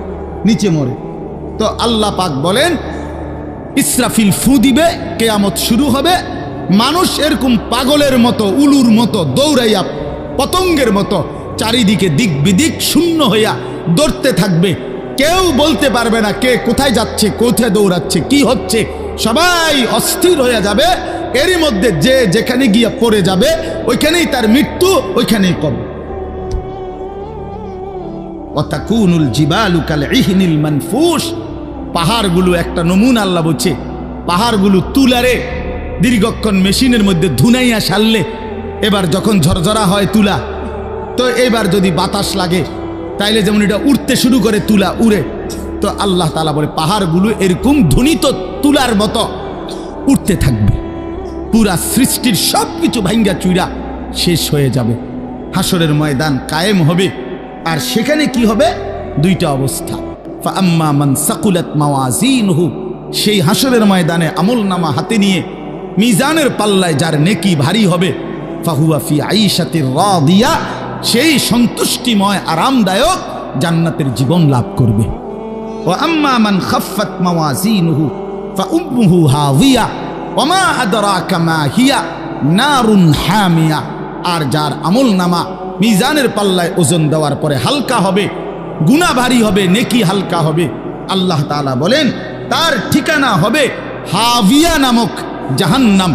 নিচে মরে। তো আল্লাহ পাক বলেন ইসরাফিল ফু দিবে, কিয়ামত শুরু হবে। মানুষ এরকম পাগলের মতো, উলুর মতো দৌড়াইয়া পতঙ্গের মতো চারিদিকে দিক বিদিক শূন্য হইয়া দৌড়তে থাকবে। কেউ বলতে পারবে না কে কোথায় যাচ্ছে, কোথায় দৌড়াচ্ছে, কি হচ্ছে। সবাই অস্থির হয়ে যাবে। এরই মধ্যে যে যেখানে গিয়া পড়ে যাবে ওইখানেই তার মৃত্যু, ওইখানেই কবর। ওয়াতাকুনুল জিবালু কাল ইহনিল মানফুশ। পাহাড়গুলো একটা নমুনা আল্লাহ বলছে, পাহাড়গুলো তুলারে দীর্ঘক্ষণ মেশিনের মধ্যে ধুনাইয়া সারলে এবার যখন ঝরঝরা হয় তুলা, তো এবার যদি বাতাস লাগে তাইলে যেমন এটা উড়তে শুরু করে, তুলা উড়ে। তো আল্লাহ তাআলা বলে পাহাড়গুলো এরকম ধ্বনিত তুলার মতো উঠতে থাকবে। পুরা সৃষ্টির সব কিছু ভাঙ্গা চুইরা শেষ হয়ে যাবে। হাসরের ময়দান কায়েম হবে। আর সেখানে কি হবে? দুইটা অবস্থা। ফাআম্মা মান সাকুলাত মাওয়াজিনহু, সেই হাসরের ময়দানে আমলনামা হাতে নিয়ে মিজানের পাল্লায় যার নেকি ভারী হবে, ফাহুয়া ফি আইশাতির রাদিয়া, সেই সন্তুষ্টিময় আরামদায়ক জান্নাতের জীবন লাভ করবে। ওয়া আম্মা মান খাফফাত মাওয়াজিনহু ফাউম্মুহু হাওিয়া ওয়া মা আদরাকা মা হিয়া নারুন হামিয়া। আর যার আমলনামা মিজানের পাল্লায় ওজন দেওয়ার পরে হালকা হবে, গুনাহ ভারী হবে, নেকি হালকা হবে, আল্লাহ তাআলা বলেন তার ঠিকানা হবে হাবিয়া নামক জাহান্নাম।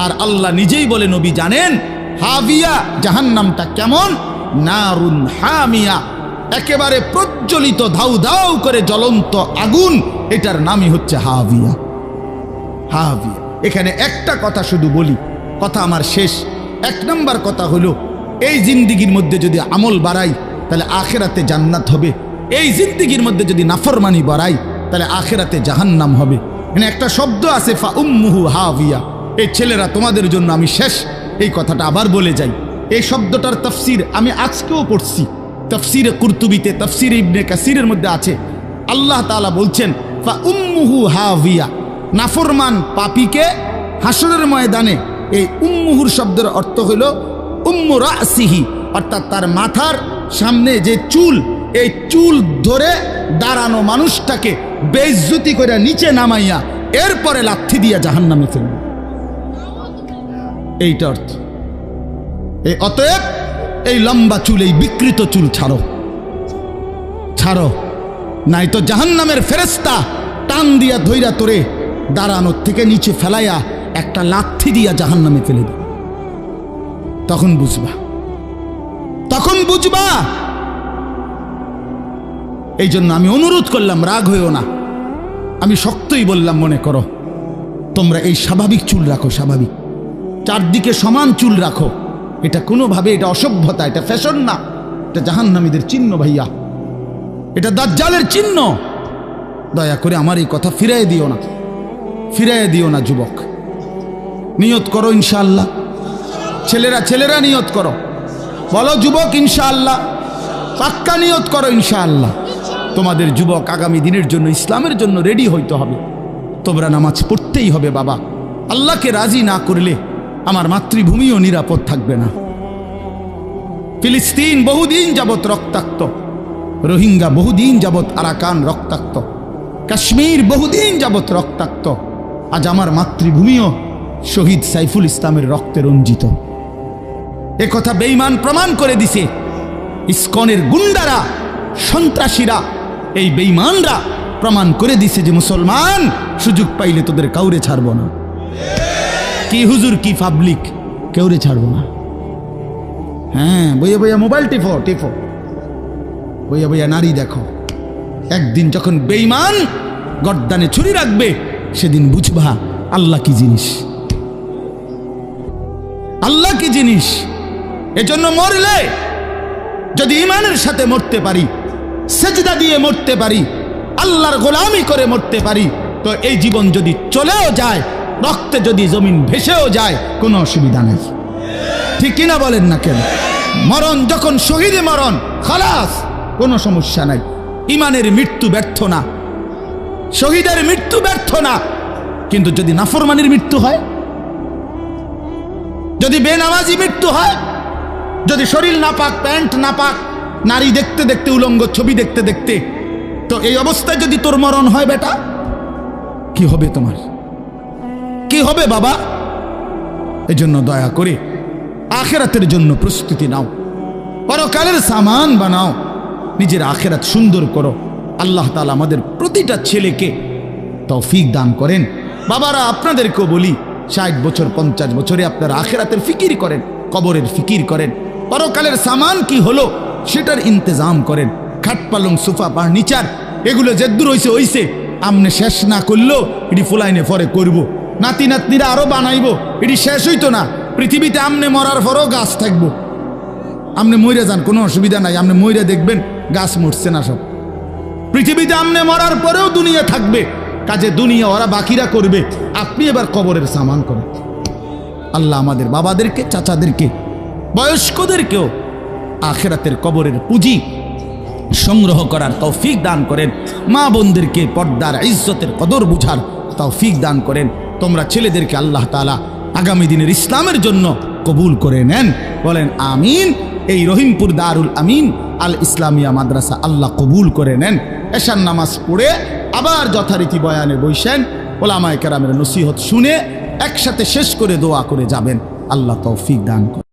আর আল্লাহ নিজেই বলে, নবী জানেন হাবিয়া জাহান্নামটা কেমন? নারুন হামিয়া, একেবারে প্রজ্বলিত ধাউ ধাউ করে জ্বলন্ত আগুন, এটার নামই হচ্ছে হাবিয়া। হাবিয়া। এখানে একটা কথা শুধু বলি, কথা আমার শেষ। এক নম্বর কথা হলো, এই জিন্দিগির মধ্যে যদি আমল বাড়াই তাহলে আখেরাতে জান্নাত হবে। এই জিন্দিগির মধ্যে যদি নাফরমানি বাড়াই তাহলে আখেরাতে জাহান্নাম হবে। এখানে একটা শব্দ আছে ফাউম্মুহু হাবিয়া। এই ছেলেরা, তোমাদের জন্য আমি শেষ এই কথাটা আবার বলে যাই। এই শব্দটার তাফসীর আমি আজকেও পড়ছি, তাফসীরে কুরতুবিতে, তাফসীরে ইবনে কাসিরের মধ্যে আছে। আল্লাহ তাআলা বলছেন ফাউম্মুহু হাবিয়া, নাফরমান পাপীকে হাসরের ময়দানে, এই উম্মুহুর শব্দের অর্থ হলো উম্মু রাসিহি, অর্থাৎ তার মাথার সামনে যে চুল, এই চুল ধরে দাঁড়ানো মানুষটাকে বেইজ্জতি করে নিচে নামাইয়া এরপরে লাথি দিয়া জাহান্নামে ফেলবে। এইটা অর্থ। এই অতএব এই লম্বা চুল, এই বিকৃত চুল ছাড়ো, ছাড়ো, নাই তো জাহান্নামের ফেরেশতা টান দিয়া ধইরা তোরে দাঁড়ানোর থেকে নিচে ফেলাইয়া একটা লাথি দিয়া জাহান্নামে ফেলে দেবে। তখন বুঝবা, তখন বুঝবা। এই জন্য আমি অনুরোধ করলাম, রাগ হইও না, আমি শক্তই বললাম, মনে করো তোমরা এই স্বাভাবিক চুল রাখো, স্বাভাবিক চারদিকে সমান চুল রাখো। এটা কোনোভাবে এটা অসভ্যতা, এটা ফ্যাশন না, এটা জাহান্নামীদের চিহ্ন ভাইয়া, এটা দাজ্জালের চিহ্ন। দয়া করে আমার এই কথা ফিরাই দিও না, ফিরাই দিও না যুবক। নিয়ত করো ইনশাআল্লাহ, ছেলেরা নিয়ত করো, বলো যুবক ইনশাআল্লাহ, পাক্কা নিয়ত করো ইনশাআল্লাহ। তোমাদের যুবক আগামী দিনের জন্য, ইসলামের জন্য রেডি হইতে হবে। তোমরা নামাজ পড়তেই হবে বাবা। আল্লাহকে রাজি না করলে আমার মাতৃভূমিও নিরাপদ থাকবে না। ফিলিস্তিন বহুদিন যাবৎ রক্তাক্ত, রোহিঙ্গা বহুদিন যাবৎ আরাকান রক্তাক্ত, কাশ্মীর বহুদিন যাবৎ রক্তাক্ত। আজ আমার মাতৃভূমিও শহীদ সাইফুল ইসলামের রক্তে রঞ্জিত। এ কথা বেঈমান প্রমাণ করে দিছে। ইসকনের গুন্ডারা, সন্ত্রাসীরা, এই বেঈমানরা প্রমাণ করে দিছে যে মুসলমান সুযোগ পাইলে তোদের কাউরে ছাড়বো না। কি হুজুর, কি পাবলিক, কেউরে ছাড়বো না। হ্যাঁ, বইয়া বইয়া মোবাইল টিপো, বইয়া বইয়া নারী দেখো। একদিন যখন বেঈমান গর্দানে ছুরি রাখবে, সেদিন বুঝবা আল্লাহ কি জিনিস, আল্লাহ কি জিনিস। এজন্য মরলে যদি ঈমানের সাথে মরতে পারি, সেজদা দিয়ে মরতে পারি, আল্লাহর গোলামি করে মরতে পারি, তো এই জীবন যদি চলেও যায়, রক্তে যদি জমিন ভেসেও যায়, কোনো অসুবিধা নেই। ঠিক কিনা বলেন না কেন? মরণ যখন শহীদে মরণ, খালাস, কোনো সমস্যা নাই। ঈমানের মৃত্যু ব্যর্থ না, শহীদের মৃত্যু ব্যর্থ না। কিন্তু যদি নাফরমানির মৃত্যু হয়, যদি বেনামাজি মৃত্যু হয়, যদি শরীর নাপাক, প্যান্ট নাপাক, নারী দেখতে দেখতে, উলঙ্গ ছবি দেখতে দেখতে, তো এই অবস্থায় যদি তোর মরণ হয় বেটা, কি হবে তোমার? কি হবে বাবা? এজন্য দয়া করে আখিরাতের জন্য প্রস্তুতি নাও, পরকালের সামান বানাও, নিজের আখিরাত সুন্দর করো। আল্লাহ তাআলা আমাদের প্রতিটা ছেলেকে তৌফিক দান করেন। বাবারা, আপনাদেরকেও বলি, 60 বছর 50 বছরে আপনারা আখিরাতের ফিকির করেন, কবরের ফিকির করেন, পরকালের সামান কি হলো সেটার ইন্তজাম করেন। খাট পালং, সোফা, ফার্নিচার, এগুলো যেদূর হইছে হইছে, আমনে শেষ না করলেও এটি ফুলাইনে পরে করব, নাতি নাতনিরা আরো বানাইবো, এটি শেষ হইতো না। পৃথিবীতে আমনে মরার পরও গাছ থাকবো। আমনে মইরা যান, কোনো অসুবিধা নাই, আমনে মইরা দেখবেন গাছ মরছে না সব। পৃথিবীতে আমনে মরার পরেও দুনিয়া থাকবে, কাজে দুনিয়া ওরা বাকিরা করবে, আপনি এবার কবরের সামান করেন। আল্লাহ আমাদের বাবাদেরকে, চাচাদেরকে, বয়স্কদেরকেও আখিরাতের কবরের পুঁজি সংগ্রহ করার তৌফিক দান করেন। মা বোনদেরকে পর্দার ইজ্জতের কদর বুঝার তৌফিক দান করেন। তোমরা ছেলেদেরকে আল্লাহ তাআলা আগামী দিনের ইসলামের জন্য কবুল করে নেন, বলেন আমিন। এই রহিমপুর দারুল আমিন আল ইসলামিয়া মাদ্রাসা আল্লাহ কবুল করে নেন। এশার নামাজ পড়ে আবার যথারীতি বয়ানে বসেন, ওলামায়ে কেরামের নসিহত শুনে একসাথে শেষ করে দোয়া করে যাবেন। আল্লাহ তৌফিক দান করেন।